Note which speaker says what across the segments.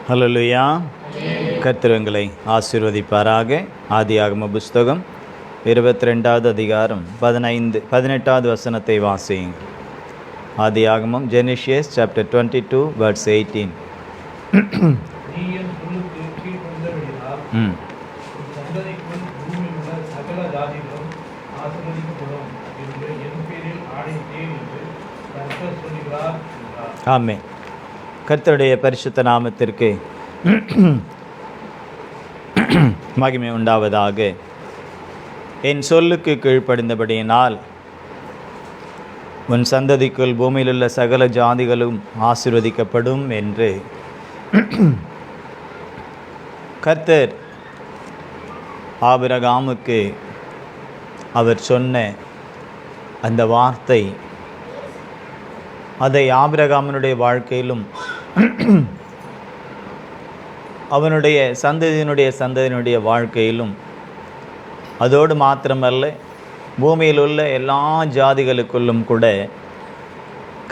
Speaker 1: ஹல்லேலூயா. கர்த்தர் உங்களை ஆசீர்வதிப்பாராக. ஆதியாகம புஸ்தகம் 22வது அதிகாரம் 18வது வசனத்தை வாசியுங்கள். ஆதியாகமம், ஜெனிசியஸ் சாப்டர் 22 verse 18. ஆமென். கர்த்தருடைய பரிசுத்த நாமத்திற்கு மகிமை உண்டாவதாக. என் சொல்லுக்கு கீழ்ப்படிந்தபடியினால் உன் சந்ததிக்குள் பூமியிலுள்ள சகல ஜாதிகளும் ஆசீர்வதிக்கப்படும் என்று கர்த்தர் ஆபிரகாமுக்கு அவர் சொன்ன அந்த வார்த்தை, அதை ஆபிரகாமினுடைய வாழ்க்கையிலும் அவனுடைய சந்ததியினுடைய வாழ்க்கையிலும், அதோடு மாத்திரமல்ல பூமியில் உள்ள எல்லா ஜாதிகளுக்குள்ளும் கூட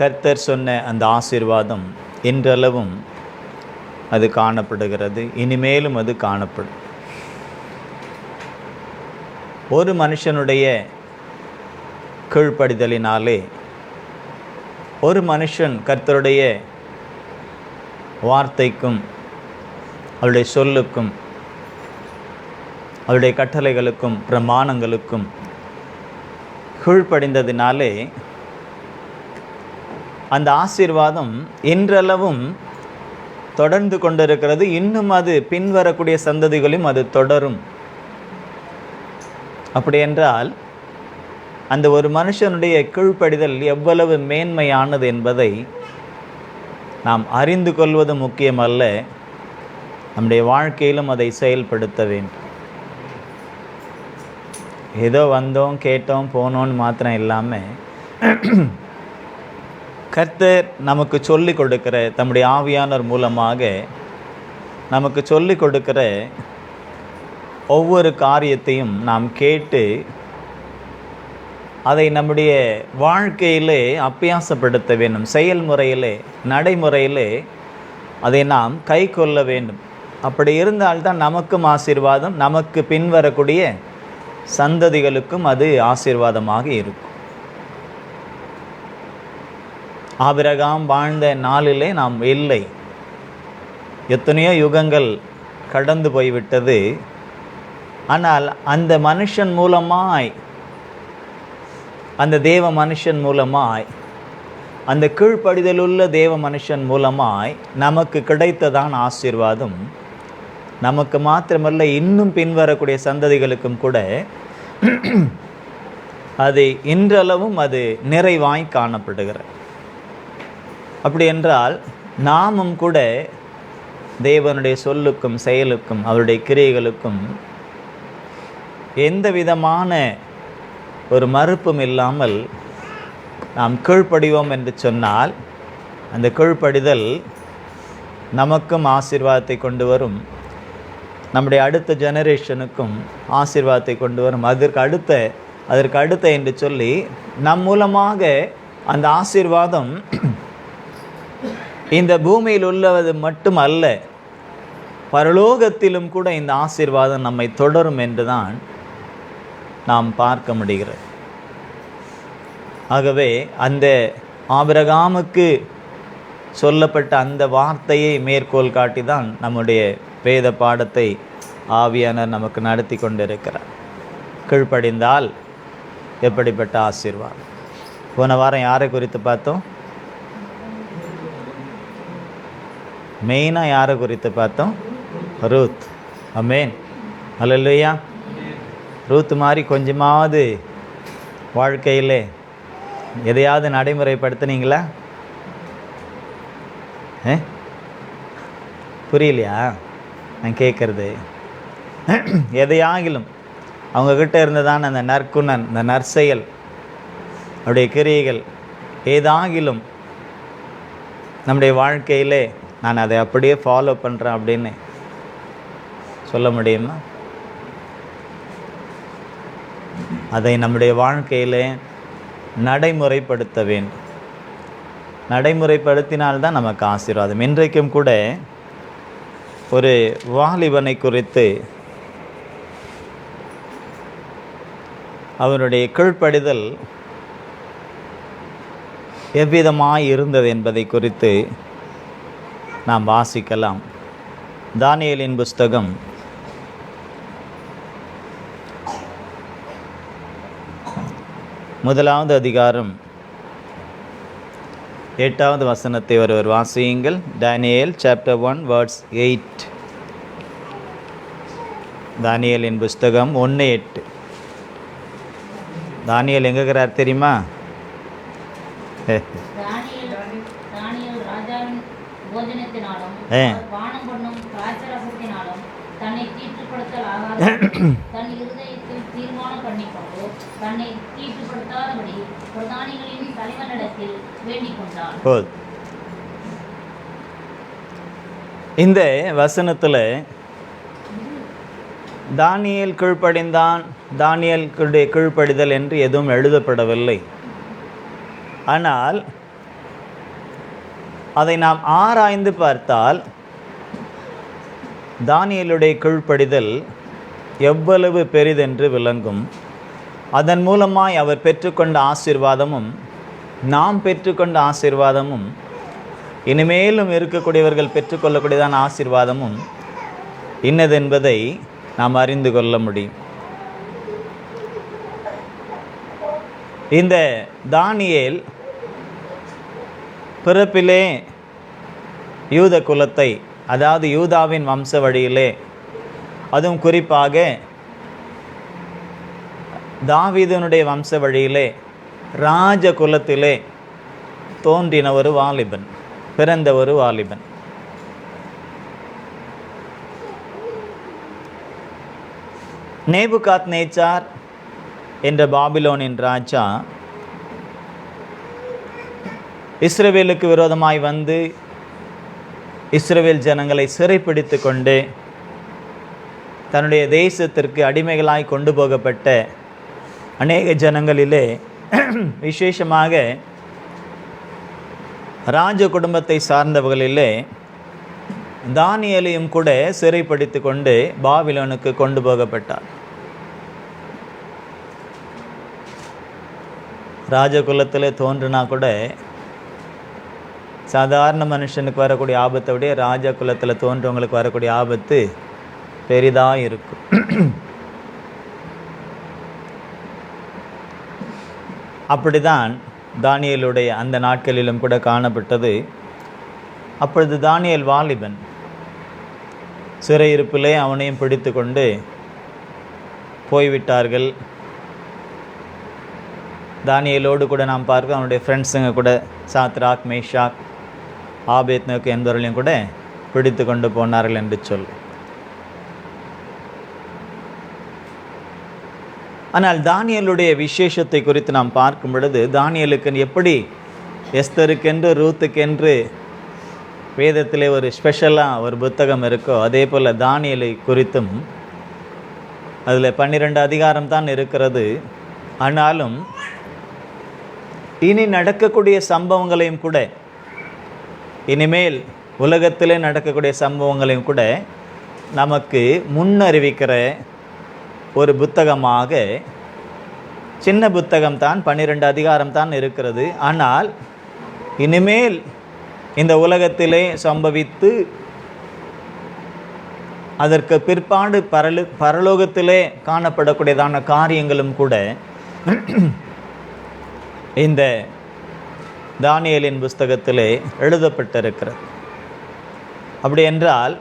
Speaker 1: கர்த்தர் சொன்ன அந்த ஆசீர்வாதம் இன்றளவும் அது காணப்படுகிறது. இனிமேலும் அது காணப்படும். ஒரு மனுஷனுடைய கீழ்ப்படிதலினாலே ஒரு மனுஷன் கர்த்தருடைய வார்த்தைக்கும் அவருடைய சொல்லுக்கும் அவருடைய கட்டளைகளுக்கும் பிரமாணங்களுக்கும் கீழ்ப்படிந்ததினாலே அந்த ஆசீர்வாதம் இன்றளவும் தொடர்ந்து கொண்டிருக்கிறது. இன்னும் அது பின்வரக்கூடிய சந்ததிகளையும் அது தொடரும். அப்படி என்றால் அந்த ஒரு மனுஷனுடைய கீழ்ப்படிதல் எவ்வளவு மேன்மையானது என்பதை நாம் அறிந்து கொள்வது முக்கியமல்ல, நம்முடைய வாழ்க்கையிலும் அதை செயல்படுத்த வேண்டும். ஏதோ வந்தோம் கேட்டோம் போனோன்னு மாத்திரம் இல்லாமல் கர்த்தர் நமக்கு சொல்லி கொடுக்கிற, தம்முடைய ஆவியானவர் மூலமாக நமக்கு சொல்லி கொடுக்கிற ஒவ்வொரு காரியத்தையும் நாம் கேட்டு அதை நம்முடைய வாழ்க்கையிலே அபியாசப்படுத்த வேண்டும். செயல்முறையிலே, நடைமுறையிலே அதை நாம் கை கொள்ள வேண்டும். அப்படி இருந்தால்தான் நமக்கும் ஆசீர்வாதம், நமக்கு பின்வரக்கூடிய சந்ததிகளுக்கும் அது ஆசீர்வாதமாக இருக்கும். ஆபிரகாம் வாழ்ந்த நாளிலே நாம் இல்லை. எத்தனையோ யுகங்கள் கடந்து போய்விட்டது. ஆனால் அந்த மனுஷன் மூலமாய், அந்த தேவ மனுஷன் மூலமாய், அந்த கீழ்ப்படிதலுள்ள தேவ மனுஷன் மூலமாய் நமக்கு கிடைத்ததான் ஆசீர்வாதம். நமக்கு மாத்திரமல்ல, இன்னும் பின்வரக்கூடிய சந்ததிகளுக்கும் கூட அது இன்றளவும் அது நிறைவாய் காணப்படுகிறது. அப்படி என்றால் நாமும் கூட தேவனுடைய சொல்லுக்கும் செயலுக்கும் அவருடைய கிரியைகளுக்கும் எந்த விதமான ஒரு மறுப்பும் இல்லாமல் நாம் கீழ்ப்படிவோம் என்று சொன்னால், அந்த கீழ்ப்படிதல் நமக்கும் ஆசீர்வாதத்தை கொண்டு வரும், நம்முடைய அடுத்த ஜெனரேஷனுக்கும் ஆசீர்வாதத்தை கொண்டு வரும். அதற்கு அடுத்த என்று சொல்லி நம் மூலமாக அந்த ஆசீர்வாதம் இந்த பூமியில் உள்ளது மட்டும் அல்ல, பரலோகத்திலும் கூட இந்த ஆசீர்வாதம் நம்மை தொடரும் என்றுதான் நாம் பார்க்க முடிகிறது. ஆகவே அந்த ஆபிரகாமுக்கு சொல்லப்பட்ட அந்த வார்த்தையை மேற்கோள் காட்டி தான் நம்முடைய வேத பாடத்தை ஆவியானவர் நமக்கு நடத்தி கொண்டிருக்கிறார். கீழ்ப்படிந்தால் எப்படிப்பட்ட ஆசீர்வாதம். போன வாரம் யாரை குறித்து பார்த்தோம்? மெயினாக யாரை குறித்து பார்த்தோம்? ரூத். ஆமென். ஹல்லேலூயா. ரூத் மாதிரி கொஞ்சமாவது வாழ்க்கையில் எதையாவது நடைமுறைப்படுத்தினீங்களா? புரியலையா நான் கேட்குறது? எதையாகிலும் அவங்கக்கிட்ட இருந்ததான அந்த நற்குணன், அந்த நற்செயல், அவருடைய கிரியைகள் ஏதாகிலும் நம்முடைய வாழ்க்கையிலே நான் அதை அப்படியே ஃபாலோ பண்ணுறேன் அப்படின்னு சொல்ல முடியுமா? அதை நம்முடைய வாழ்க்கையில் நடைமுறைப்படுத்த வேண்டும். நடைமுறைப்படுத்தினால்தான் நமக்கு ஆசீர்வாதம். இன்றைக்கும் கூட ஒரு வாலிபனை குறித்து அவனுடைய கீழ்ப்படிதல் எவ்விதமாய் இருந்தது என்பதை குறித்து நாம் வாசிக்கலாம். தானியேலின் புஸ்தகம் 1 அதிகாரம் 8வது வசனத்தை ஒருவர் வாசியுங்கள். தானியேல் chapter 1 verse 8. தானியேலின் புஸ்தகம் 1:8. தானியேல் எங்கே இருக்கிறார் தெரியுமா? இந்த வசனத்தில் தானியேல் கீழ்ப்படிந்தான், தானியேலுடைய கீழ்ப்படிதல் என்று எதுவும் எழுதப்படவில்லை. ஆனால் அதை நாம் ஆராய்ந்து பார்த்தால் தானியேலுடைய கீழ்ப்படிதல் எவ்வளவு பெரிதென்று விளங்கும். அதன் மூலமாய் அவர் பெற்றுக்கொண்ட ஆசீர்வாதமும் நாம் பெற்றுக்கொண்ட ஆசீர்வாதமும் இனிமேலும் இருக்கக்கூடியவர்கள் பெற்றுக்கொள்ளக்கூடியதான ஆசீர்வாதமும் இன்னதென்பதை நாம் அறிந்து கொள்ள முடியும். இந்த தானியேல் பிறப்பிலே யூத குலத்தை, அதாவது யூதாவின் வம்ச வழியிலே, அதுவும் குறிப்பாக தாவீதுனுடைய வம்ச வழியிலே ராஜ குலத்திலே தோன்றின ஒரு வாலிபன், பிறந்த ஒரு வாலிபன். நேபுகாத்நேச்சார் என்ற பாபிலோனின் ராஜா இஸ்ரவேலுக்கு விரோதமாய் வந்து இஸ்ரவேல் ஜனங்களை சிறைப்பிடித்து கொண்டு தன்னுடைய தேசத்திற்கு அடிமைகளாய் கொண்டு போகப்பட்ட அநேக ஜனங்களிலே விசேஷமாக ராஜ குடும்பத்தை சார்ந்தவர்களிலே தானியேலையும் கூட சிறைப்பிடித்து கொண்டு பாபிலோனுக்கு கொண்டு போகப்பட்டார். ராஜகுலத்தில் தோன்றினா கூட சாதாரண மனுஷனுக்கு வரக்கூடிய ஆபத்தை விட ராஜ குலத்தில் தோன்றவங்களுக்கு வரக்கூடிய ஆபத்து பெரிதாக இருக்கும். அப்படிதான் தானியேலுடைய அந்த நாட்களிலும் கூட காணப்பட்டது. அப்பொழுது தானியேல் வாலிபன், சிறையிருப்பிலே அவனையும் பிடித்து கொண்டு போய்விட்டார்கள். தானியேலோடு கூட நாம் பார்க்க அவனுடைய ஃப்ரெண்ட்ஸுங்க கூட சாத்ராக், மேஷாக், ஆபேத்நேகோ என்பவர்களையும் கூட பிடித்து கொண்டு போனார்கள் என்று சொல். ஆனால் தானியேலுடைய விசேஷத்தை குறித்து நாம் பார்க்கும் பொழுது, தானியேலுக்கு எப்படி எஸ்தருக்கென்று ரூத்துக்கென்று வேதத்திலே ஒரு ஸ்பெஷலாக ஒரு புத்தகம் இருக்கோ, அதே போல் தானியேலை குறித்தும் அதில் 12 அதிகாரம் தான் இருக்கிறது. ஆனாலும் இனி நடக்கக்கூடிய சம்பவங்களையும் கூட, இனிமேல் உலகத்திலே நடக்கக்கூடிய சம்பவங்களையும் கூட நமக்கு முன்னறிவிக்கிற ஒரு புத்தகமாக, சின்ன புத்தகம்தான், 12 அதிகாரம் தான் இருக்கிறது. ஆனால் இனிமேல் இந்த உலகத்திலே சம்பவித்து அதற்கு பிற்பாடு பரலோகத்திலே காணப்படக்கூடியதான காரியங்களும் கூட இந்த தானியேலின் புஸ்தகத்திலே எழுதப்பட்டிருக்கிறது. அப்படி என்றால்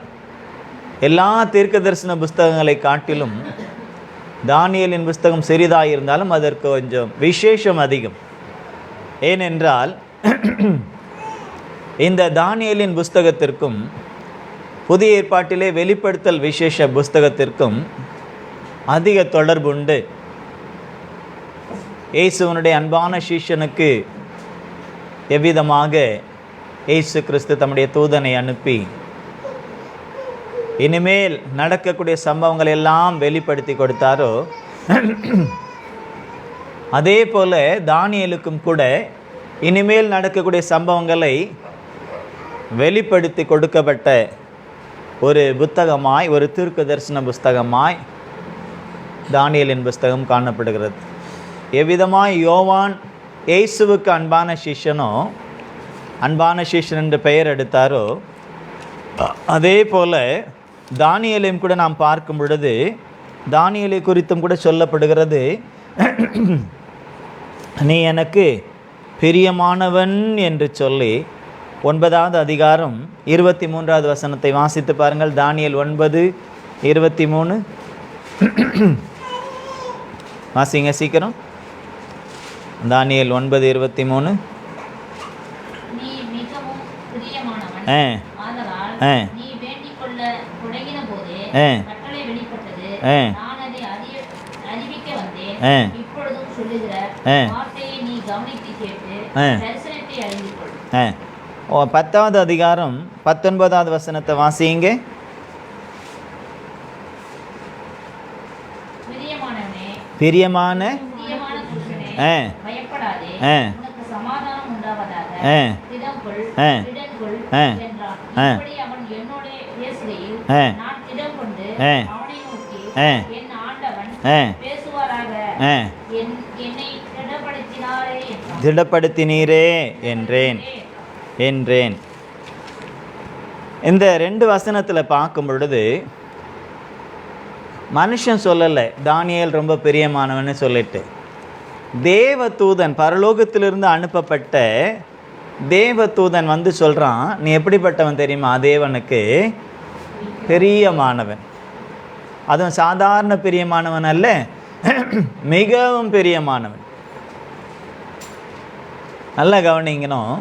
Speaker 1: எல்லா தீர்க்க தரிசன புஸ்தகங்களை காட்டிலும் தானியேலின் புஸ்தகம் சிறிதாக இருந்தாலும் அதற்கு கொஞ்சம் விசேஷம் அதிகம். ஏனென்றால் இந்த தானியேலின் புஸ்தகத்திற்கும் புதிய ஏற்பாட்டிலே வெளிப்படுத்தல் விசேஷ புஸ்தகத்திற்கும் அதிக தொடர்புண்டு. இயேசுவனுடைய அன்பான சீஷனுக்கு எவ்விதமாக இயேசு கிறிஸ்து தம்முடைய தூதனை அனுப்பி இனிமேல் நடக்கக்கூடிய சம்பவங்கள் எல்லாம் வெளிப்படுத்தி கொடுத்தாரோ, அதே போல தானியேலுக்கும் கூட இனிமேல் நடக்கக்கூடிய சம்பவங்களை வெளிப்படுத்தி கொடுக்கப்பட்ட ஒரு புத்தகமாய், ஒரு தீர்க்க தரிசன புஸ்தகமாய் தானியேலின் புஸ்தகம் காணப்படுகிறது. எவ்விதமாய் யோவான் இயேசுவுக்கு அன்பான சிஷ்யனோ, அன்பான சிஷ்யன் என்று பெயர் எடுத்தாரோ, அதே போல தானியேலையும் கூட நாம் பார்க்கும் பொழுது தானியேலை குறித்தும் கூட சொல்லப்படுகிறது, நீ எனக்கு பிரியமானவன் என்று சொல்லி. 9வது அதிகாரம் 23வது வசனத்தை வாசித்து பாருங்கள். தானியேல் 9:23 வாசிங்க சீக்கிரம். தானியேல் 9:23. ஓ 10வது அதிகாரம் 19வது வசனத்தை வாசிங்க. பிரியமான திடப்படுத்தினீரே என்றேன். இந்த 2 வசனத்தில் பார்க்கும் பொழுது மனுஷன் சொல்லலை தானியேல் ரொம்ப பிரியமானவன்னு சொல்லிட்டு, தேவதூதன், பரலோகத்திலிருந்து அனுப்பப்பட்ட தேவதூதன் வந்து சொல்கிறான், நீ எப்படிப்பட்டவன் தெரியுமா? தேவனுக்கு பிரியமானவன். அதுவும் சாதாரண பிரியமானவன் அல்ல, மிகவும் பிரியமானவன். நல்லா கவனிங்கணும்.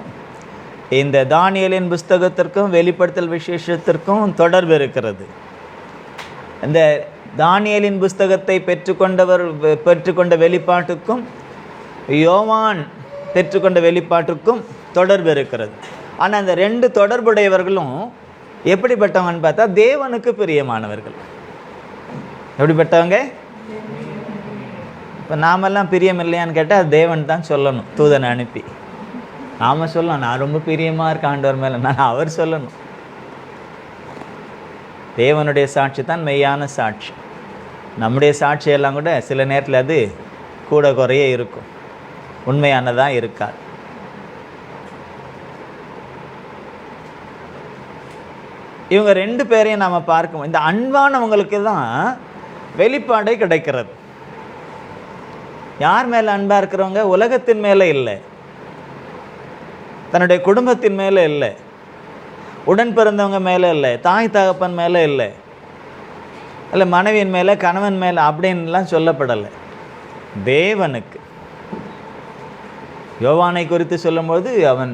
Speaker 1: இந்த தானியேலின் புஸ்தகத்திற்கும் வெளிப்படுத்தல் விசேஷத்திற்கும் தொடர்பு இருக்கிறது. இந்த தானியேலின் புஸ்தகத்தை பெற்றுக்கொண்ட வெளிப்பாட்டுக்கும் யோவான் பெற்றுக்கொண்ட வெளிப்பாட்டுக்கும் தொடர்பு இருக்கிறது. ஆனால் அந்த 2 தொடர்புடையவர்களும் எப்படிப்பட்டவங்கன்னு பார்த்தா தேவனுக்கு பிரியமானவர்கள். எப்படிப்பட்டவங்க? இப்போ நாமெல்லாம் பிரியம் இல்லையான்னு கேட்டால் தேவன் தான் சொல்லணும், தூதனை அனுப்பி. நாம் சொல்லணும், நான் ரொம்ப பிரியமாக இருக்கேன் ஆண்டவர் மேலே, நான் அவர் சொல்லணும். தேவனுடைய சாட்சி தான் மெய்யான சாட்சி. நம்முடைய சாட்சியெல்லாம் கூட சில நேரத்தில் அது கூட குறைய இருக்கும், உண்மையானதாக இருக்காது. இவங்க 2 பேரையும் நாம் பார்க்கும். இந்த அன்பானவங்களுக்கு தான் வெளிப்பாடே கிடைக்கிறது. யார் மேலே அன்பாக இருக்கிறவங்க? உலகத்தின் மேலே இல்லை, தன்னுடைய குடும்பத்தின் மேலே இல்லை, உடன் பிறந்தவங்க மேலே இல்லை, தாய் தகப்பன் மேலே இல்லை, இல்லை மனைவியின் மேலே, கணவன் மேலே அப்படின்லாம் சொல்லப்படலை, தேவனுக்கு. யோவானை குறித்து சொல்லும்போது அவன்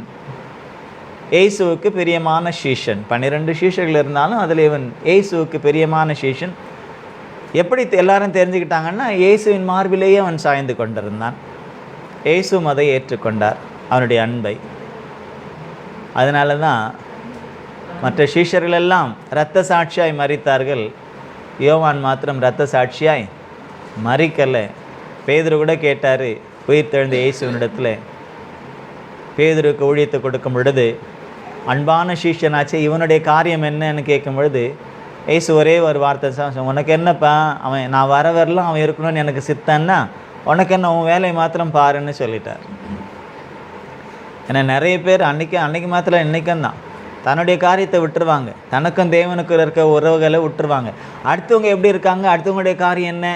Speaker 1: இயேசுவுக்கு பிரியமான சீஷன். 12 சீஷர்கள் இருந்தாலும் அதில் இவன் இயேசுவுக்கு பிரியமான சீஷன். எப்படி எல்லாரும் தெரிஞ்சுக்கிட்டாங்கன்னா, இயேசுவின் மார்பிலேயே அவன் சாய்ந்து கொண்டிருந்தான். இயேசுவும் அதை ஏற்றுக்கொண்டார், அவனுடைய அன்பை. அதனால தான் மற்ற சீஷர்கள் எல்லாம் இரத்த சாட்சியாய் மரித்தார்கள், யோவான் மாத்திரம் இரத்த சாட்சியாய் மரிக்கலை. பேதுரு கூட கேட்டார் உயிர் தெழுந்த இயேசுவினிடத்தில். பேதுருக்கு ஊழியத்தை கொடுக்கும் பொழுது, அன்பான சீஷனாச்சு, இவனுடைய காரியம் என்னன்னு கேட்கும் பொழுது இயேசு ஒரே ஒரு வார்த்தை தான், உனக்கு என்னப்பா, அவன் நான் வர வரலாம் அவன் இருக்கணும்னு எனக்கு சித்தன்னா, உனக்கு என்ன, உன் வேலையை மாத்திரம் பாருன்னு சொல்லிட்டார். ஏன்னா நிறைய பேர் அன்னைக்கு மாத்திரம் இன்றைக்கும் தான் தன்னுடைய காரியத்தை விட்டுருவாங்க, தனக்கும் தேவனுக்கு இருக்க உறவுகளை விட்டுருவாங்க. அடுத்தவங்க எப்படி இருக்காங்க, அடுத்தவங்களுடைய காரியம் என்ன,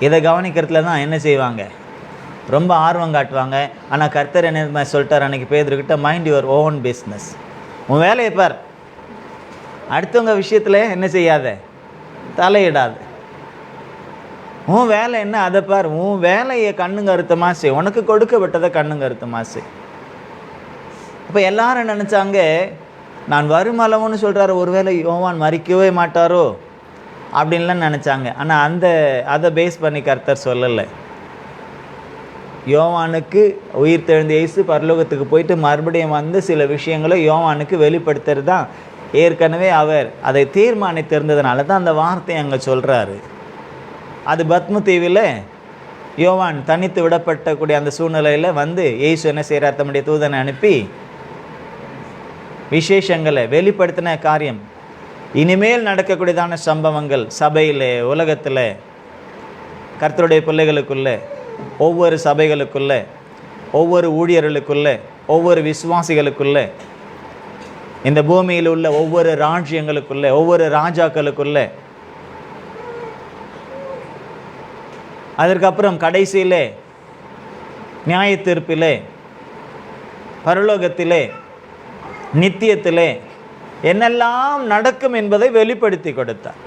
Speaker 1: இதை கவனிக்கிறதுல தான் என்ன செய்வாங்க, ரொம்ப ஆர்வம் காட்டுவாங்க. ஆனால் கர்த்தர் என்ன சொல்லிட்டார் அன்றைக்கி பேதுருக்கிட்ட, மைண்ட் யுவர் ஓன் பிஸ்னஸ், உன் வேலையை பார், அடுத்தவங்க விஷயத்தில் என்ன செய்யாத, தலையிடாத. உன் வேலை என்ன அதை பார், உன் வேலையை கண்ணுங்க அறுத்தமாக செய், உனக்கு கொடுக்கப்பட்டதை கண்ணுங்க அறுத்தமாக செய். அப்போ எல்லாரும் நினச்சாங்க, நான் வருமளவுன்னு சொல்கிறாரு, ஒருவேளை யோவான் மறிக்கவே மாட்டாரோ அப்படின்லாம் நினச்சாங்க. ஆனால் அதை பேஸ் பண்ணி கர்த்தர் சொல்லலை. யோவானுக்கு உயிர் தெழுந்த இயேசு பரலோகத்துக்கு போயிட்டு மறுபடியும் வந்து சில விஷயங்களை யோவானுக்கு வெளிப்படுத்துறது தான் ஏற்கனவே அவர் அதை தீர்மானித்திருந்ததுனால தான் அந்த வார்த்தையை அங்கே சொல்கிறாரு. அது பத்ம தீவில் யோவான் தனித்து விடப்பட்டக்கூடிய அந்த சூழ்நிலையில் வந்து இயேசு என்ன செய்கிறார், தம்முடைய தூதனை அனுப்பி விசேஷங்களை வெளிப்படுத்தின காரியம். இனிமேல் நடக்கக்கூடியதான சம்பவங்கள் சபையில், உலகத்தில், கர்த்தருடைய பிள்ளைகளுக்குள்ள, ஒவ்வொரு சபைகளுக்குள்ள, ஒவ்வொரு ஊழியர்களுக்குள்ள, ஒவ்வொரு விசுவாசிகளுக்குள்ள, இந்த பூமியில் உள்ள ஒவ்வொரு ராஜ்யங்களுக்குள்ள, ஒவ்வொரு ராஜாக்களுக்குள்ள, அதற்கப்புறம் கடைசியிலே நியாய தீர்ப்பிலே, பரலோகத்திலே, நித்தியத்திலே என்னெல்லாம் நடக்கும் என்பதை வெளிப்படுத்தி கொடுத்தார்.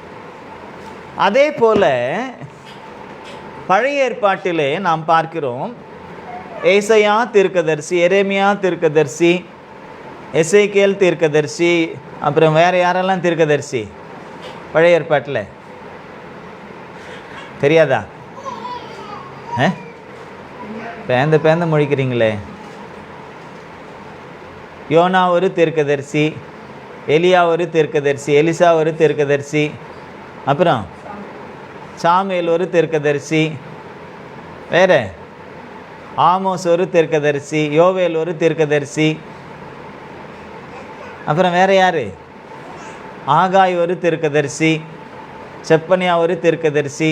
Speaker 1: அதே போல பழைய ஏற்பாட்டிலே நாம் பார்க்கிறோம், ஏசாயா தீர்க்கதரிசி, எரேமியா தீர்க்கதரிசி, எசேக்கியேல் தீர்க்கதரிசி, அப்புறம் வேறு யாரெல்லாம் தீர்க்கதரிசி பழைய ஏற்பாட்டில் தெரியாதா? பேந்த முழிக்கிறீங்களே. யோனா ஒரு தீர்க்கதரிசி, எலியா ஒரு தீர்க்கதரிசி, எலிசா ஒரு தீர்க்கதரிசி, அப்புறம் சாமுவேல் ஒரு தீர்க்கதரிசி, வேற ஆமோஸ் ஒரு தீர்க்கதரிசி, யோவேல் ஒரு தீர்க்கதரிசி, அப்புறம் வேற யாரு? ஆகாய் ஒரு தீர்க்கதரிசி, செப்பனியா ஒரு தீர்க்கதரிசி,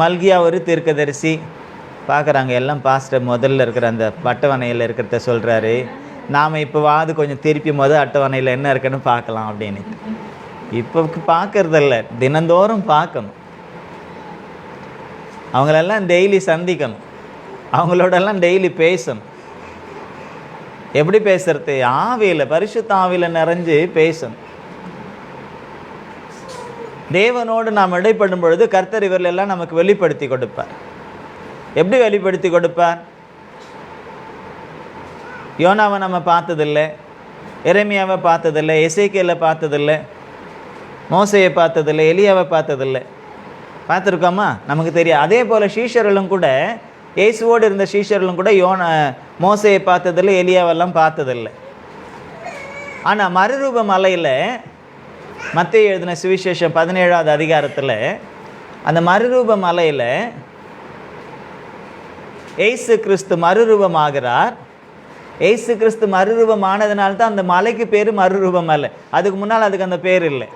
Speaker 1: மல்கியா ஒரு தீர்க்கதரிசி. பார்க்குறாங்க எல்லாம் பாஸ்டர் முதல்ல இருக்கிற அந்த அட்டவணையில் இருக்கிறத சொல்கிறாரு. நாம் இப்போவாது கொஞ்சம் திருப்பி அட்டவணையில் என்ன இருக்குன்னு பார்க்கலாம் அப்படின்னு. இப்போ பார்க்கறதில்ல, தினந்தோறும் பார்க்கணும். அவங்களெல்லாம் டெய்லி சந்திக்கணும், அவங்களோடெல்லாம் டெய்லி பேசணும். எப்படி பேசுறது? ஆவியில், பரிசுத்த ஆவியில் நிறைஞ்சு பேசணும். தேவனோடு நாம் இடைப்படும் பொழுது கர்த்தர் இவர்களெல்லாம் நமக்கு வெளிப்படுத்தி கொடுப்பார். எப்படி வெளிப்படுத்தி கொடுப்பார்? யோனாவை நம்ம பார்த்ததில்லை, எரேமியாவை பார்த்ததில்லை, எசேக்கியேலை பார்த்ததில்லை, மோசையை பார்த்ததில்லை, எலியாவை பார்த்ததில்லை. பார்த்துருக்கோமா? நமக்கு தெரியும். அதே போல் சீஷர்களும் கூட, இயேசுவோடு இருந்த சீஷர்களும் கூட மோசையை பார்த்ததில்லை, எலியாவெல்லாம் பார்த்ததில்லை. ஆனால் மறுரூப மலையில் மத்தேயு எழுதின சுவிசேஷம் 17வது அதிகாரத்தில் அந்த மறுரூப மலையில் ஏசு கிறிஸ்து மறுரூபமாகிறார். ஏசு கிறிஸ்து மறுரூபமானதுனால்தான் அந்த மலைக்கு பேர் மறுரூப மலை. அதுக்கு முன்னால் அதுக்கு அந்த பேர் இல்லை,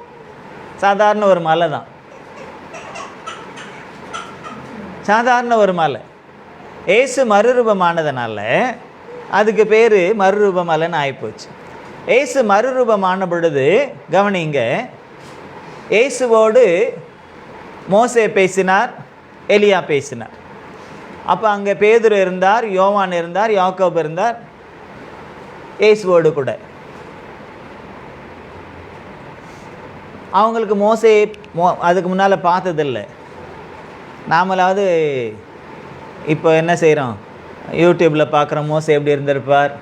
Speaker 1: சாதாரண ஒரு மலை தான், சாதாரண ஒரு மலை. ஏசு மறுரூபமானதுனால அதுக்கு பேர் மறுரூப மலைன்னு ஆகிப்போச்சு. ஏசு மறுரூபமான பொழுது கவனிங்க, ஏசுவோடு மோசே பேசினார், எலியா பேசினார். அப்போ அங்கே பேதுரு இருந்தார், யோவான் இருந்தார், யாக்கோபு இருந்தார், ஏசுவோடு கூட. அவங்களுக்கு மோசே அதுக்கு முன்னால் பார்த்ததில்லை. நாமளாவது இப்போ என்ன செய்கிறோம்? யூடியூப்பில் பார்க்குற மோசே எப்படி இருந்திருப்பார்,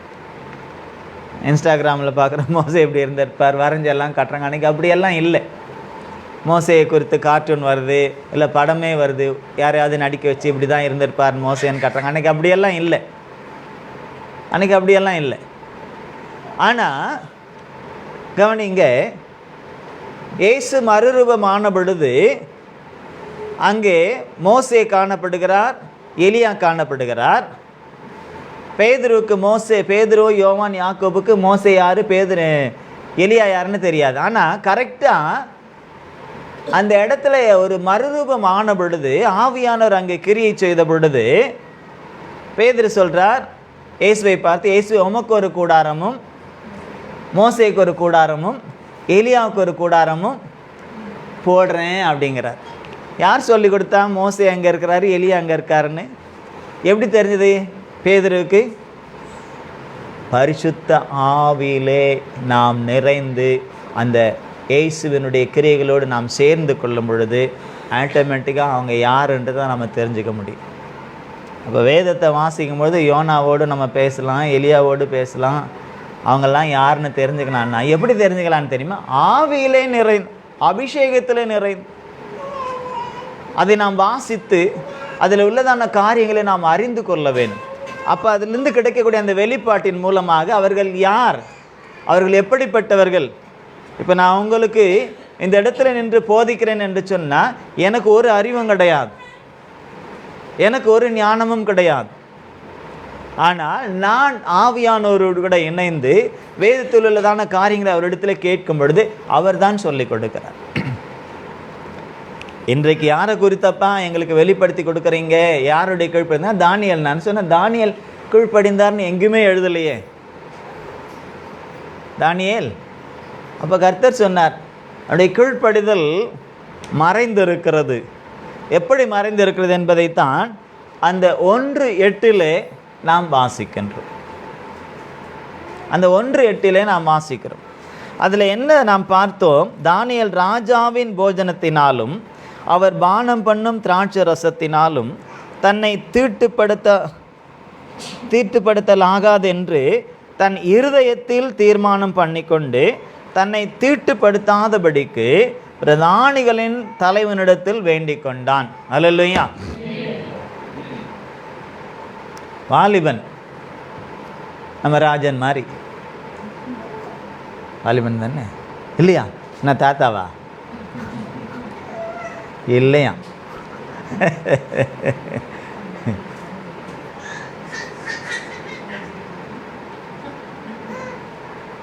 Speaker 1: இன்ஸ்டாகிராமில் பார்க்குற மோசே எப்படி இருந்திருப்பார், வரைஞ்செல்லாம் கட்டுறாங்க. அன்றைக்கி அப்படியெல்லாம் இல்லை. மோசையை குறித்து கார்ட்டூன் வருது, இல்லை படமே வருது, யாரையாவது நடிக்க வச்சு இப்படி தான் இருந்திருப்பார் மோசேன்னு கட்டுறாங்க. அன்றைக்கி அப்படியெல்லாம் இல்லை, அன்றைக்கி அப்படியெல்லாம் இல்லை. ஆனால் கவனிங்க, இயேசு மறுரூபமான பொழுது அங்கே மோசே காணப்படுகிறார், எலியா காணப்படுகிறார். பேதுருவுக்கு மோசே, பேதுரு, யோவான், யாக்கோபுக்கு மோசே யார், எலியா யாருன்னு தெரியாது. ஆனால் கரெக்டாக அந்த இடத்துல ஒரு மறுரூபம் ஆன பொழுது, ஆவியானவர் அங்கே கிரியை செய்த பொழுது, பேதுரு சொல்கிறார் இயேசுவை பார்த்து, இயேசு உமக்கு ஒரு கூடாரமும், மோசேக்கு ஒரு கூடாரமும், எலியாவுக்கு ஒரு கூடாரமும் போடுறேன் அப்படிங்கிறார். யார் சொல்லி கொடுத்தா மோசே அங்கே இருக்கிறாரு, எலியா அங்கே இருக்காருன்னு? எப்படி தெரிஞ்சது பேதுருவுக்கு? பரிசுத்த ஆவியிலே நாம் நிறைந்து அந்த இயேசுவினுடைய கிரியைகளோடு நாம் சேர்ந்து கொள்ளும் பொழுது ஆட்டோமேட்டிக்காக அவங்க யாருன்றதை நம்ம தெரிஞ்சுக்க முடியும். அப்போ வேதத்தை வாசிக்கும் பொழுது யோனாவோடு நம்ம பேசலாம், எலியாவோடு பேசலாம், அவங்கெல்லாம் யாருன்னு தெரிஞ்சுக்கலாம்னா எப்படி தெரிஞ்சுக்கலான்னு தெரியுமா? ஆவியிலே நிறைந்து, அபிஷேகத்திலே நிறைந்து, அதை நாம் வாசித்து அதில் உள்ளதான காரியங்களை நாம் அறிந்து கொள்ள வேண்டும். அப்போ அதிலிருந்து கிடைக்கக்கூடிய அந்த வெளிப்பாட்டின் மூலமாக அவர்கள் யார், அவர்கள் எப்படிப்பட்டவர்கள். இப்போ நான் உங்களுக்கு இந்த இடத்துல நின்று போதிக்கிறேன் என்று சொன்னால் எனக்கு ஒரு அறிவும் கிடையாது, எனக்கு ஒரு ஞானமும் கிடையாது. ஆனால் நான் ஆவியானவரோடு கூட இணைந்து வேதத்தில் உள்ளதான காரியங்களை அவரிடத்தில் கேட்கும் பொழுது அவர் தான் சொல்லிக் கொடுக்கிறார். இன்றைக்கு யாரை குறித்தப்பா எங்களுக்கு வெளிப்படுத்தி கொடுக்குறீங்க, யாருடைய கீழ்ப்படிந்தா? தானியல். நான் சொன்ன தானியல் கீழ்ப்படிந்தார்னு எங்கேயுமே எழுதலையே தானியேல். அப்போ கர்த்தர் சொன்னார் அவருடைய கீழ்ப்படிதல் மறைந்திருக்கிறது. எப்படி மறைந்திருக்கிறது என்பதைத்தான் அந்த 1:8 நாம் வாசிக்கின்றோம். அந்த 1:8 நாம் வாசிக்கிறோம். அதில் என்ன நாம் பார்த்தோம்? தானியேல் ராஜாவின் போஜனத்தினாலும் அவர் பானம் பண்ணும் திராட்சை ரசத்தினாலும் தன்னை தீட்டுப்படுத்தலாகாதென்று தன் இருதயத்தில் தீர்மானம் பண்ணிக்கொண்டு தன்னை தீட்டுப்படுத்தாதபடிக்கு பிரதானிகளின் தலைவனிடத்தில் வேண்டிக் கொண்டான். அல்லேலூயா. வாலிபன், நம்ம ராஜன் மாதிரி வாலிபன் தானே இல்லையா? நான் தாத்தாவா? இல்லையா?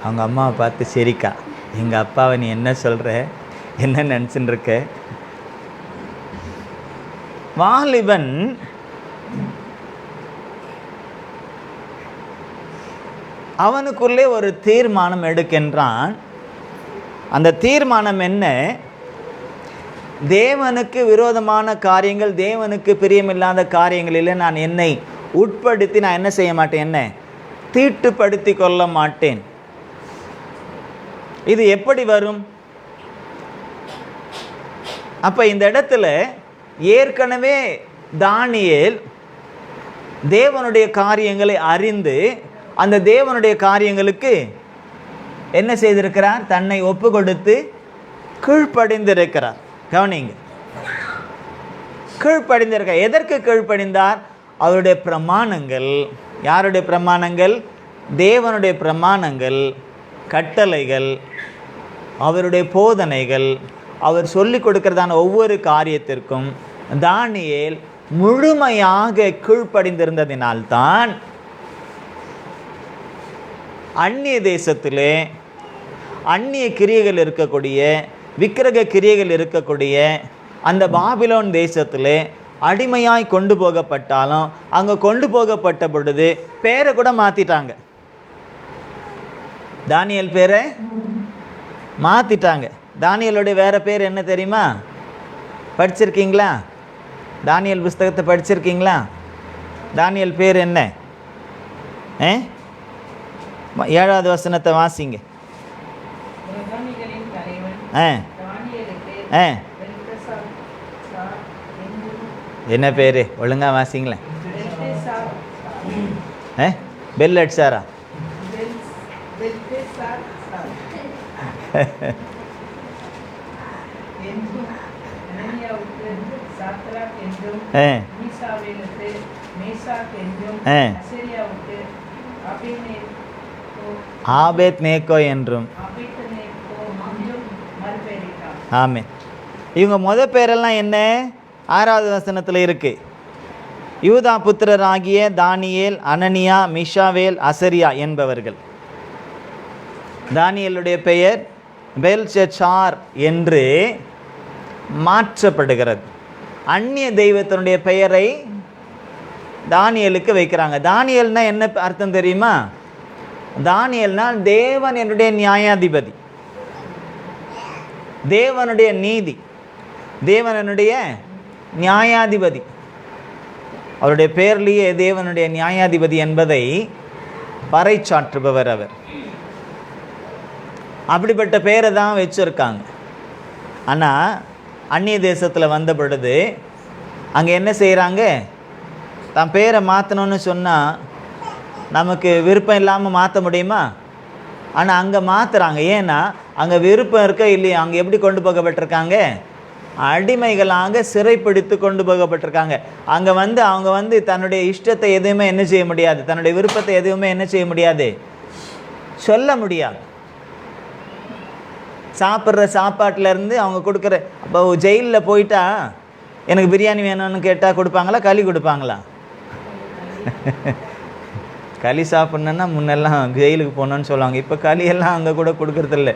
Speaker 1: அவங்க அம்மாவை பார்த்து சிரிக்கா, எங்கள் அப்பாவை நீ என்ன சொல்கிற, என்ன நினச்சின்னு இருக்க? வாலிபன் அவனுக்குள்ளே ஒரு தீர்மானம் எடுக்கின்றான். அந்த தீர்மானம் என்ன? தேவனுக்கு விரோதமான காரியங்கள், தேவனுக்கு பிரியமில்லாத காரியங்களில் நான் என்னை உட்படுத்தி நான் என்ன செய்ய மாட்டேன், என்ன தீட்டுப்படுத்தி கொள்ள மாட்டேன். இது எப்படி வரும்? அப்போ இந்த இடத்துல ஏற்கனவே தானியேல் தேவனுடைய காரியங்களை அறிந்து அந்த தேவனுடைய காரியங்களுக்கு என்ன செய்திருக்கிறார்? தன்னை ஒப்பு கொடுத்து கீழ்ப்படிந்திருக்கிறார். கவனிங்க, கீழ்ப்படிந்திருக்கிறார். எதற்கு கீழ்ப்படிந்தார்? அவருடைய பிரமாணங்கள். யாருடைய பிரமாணங்கள்? தேவனுடைய பிரமாணங்கள், கட்டளைகள், அவருடைய போதனைகள், அவர் சொல்லிக் கொடுக்கிறதான ஒவ்வொரு காரியத்திற்கும் தானியேல் முழுமையாக கீழ்ப்படிந்திருந்ததினால்தான் அந்நிய தேசத்திலே அந்நிய கிரியைகள் இருக்கக்கூடிய, விக்கிரக கிரியைகள் இருக்கக்கூடிய அந்த பாபிலோன் தேசத்திலே அடிமையாய் கொண்டு போகப்பட்டாலும் அங்கே கொண்டு போகப்பட்ட பொழுது பேரை கூட மாற்றிட்டாங்க. தானியேல் பேரை மாற்றிட்டாங்க. தானியேலுடைய வேறு பேர் என்ன தெரியுமா? படிச்சிருக்கீங்களா? தானியேல் புஸ்தகத்தை படிச்சிருக்கீங்களா? தானியேல் பேர் என்ன? 7வது வசனத்தை வாசிங்க. என்ன பேர்? ஒழுங்கா வாசிங்களேன். பெல்ஷத்சாரா? ஆபேத் நேக்கோ என்றும். ஆமென். இவங்க பேரெல்லாம் என்ன? 6வது வசனத்தில் இருக்கு. யூதா புத்திரராகிய தானியேல், அனனியா, மிஷாவேல், அசரியா என்பவர்கள். தானியேலுடைய பெயர் பெல்ஷத்சார் என்று மாற்றப்படுகிறது. அந்நிய தெய்வத்தினுடைய பெயரை தானியேலுக்கு வைக்கிறாங்க. தானியேல்னா என்ன அர்த்தம் தெரியுமா? தானியேல்னால் தேவன் என்னுடைய நியாயாதிபதி, தேவனுடைய நீதி, தேவன் என்னுடைய நியாயாதிபதி. அவருடைய பெயர்லேயே தேவனுடைய நியாயாதிபதி என்பதை பறைச்சாற்றுபவர் அவர். அப்படிப்பட்ட பெயரை தான் வச்சுருக்காங்க. ஆனால் அந்நிய தேசத்தில் வந்த பொழுது அங்கே என்ன செய்கிறாங்க? தான் பேரை மாற்றணும்னு சொன்னால் நமக்கு விருப்பம் இல்லாமல் மாற்ற முடியுமா? ஆனால் அங்கே மாற்றுறாங்க. ஏன்னா அங்கே விருப்பம் இருக்க இல்லையா? அங்கே எப்படி கொண்டு போகப்பட்டிருக்காங்க? அடிமைகளாக சிறைப்பிடித்து கொண்டு போகப்பட்டிருக்காங்க. அங்கே அவங்க வந்து தன்னுடைய இஷ்டத்தை எதுவுமே என்ன செய்ய முடியாது, தன்னுடைய விருப்பத்தை எதுவுமே என்ன செய்ய முடியாது, சொல்ல முடியாது. சாப்பிட்ற சாப்பாட்டிலேருந்து அவங்க கொடுக்குற, இப்போ ஜெயிலில் போயிட்டா எனக்கு பிரியாணி வேணும்னு கேட்டால் கொடுப்பாங்களா? களி கொடுப்பாங்களா? களி சாப்பிட்ணுன்னா முன்னெல்லாம் ஜெயிலுக்கு போகணுன்னு சொல்லுவாங்க. இப்போ களியெல்லாம் அங்கே கூட கொடுக்குறதில்ல.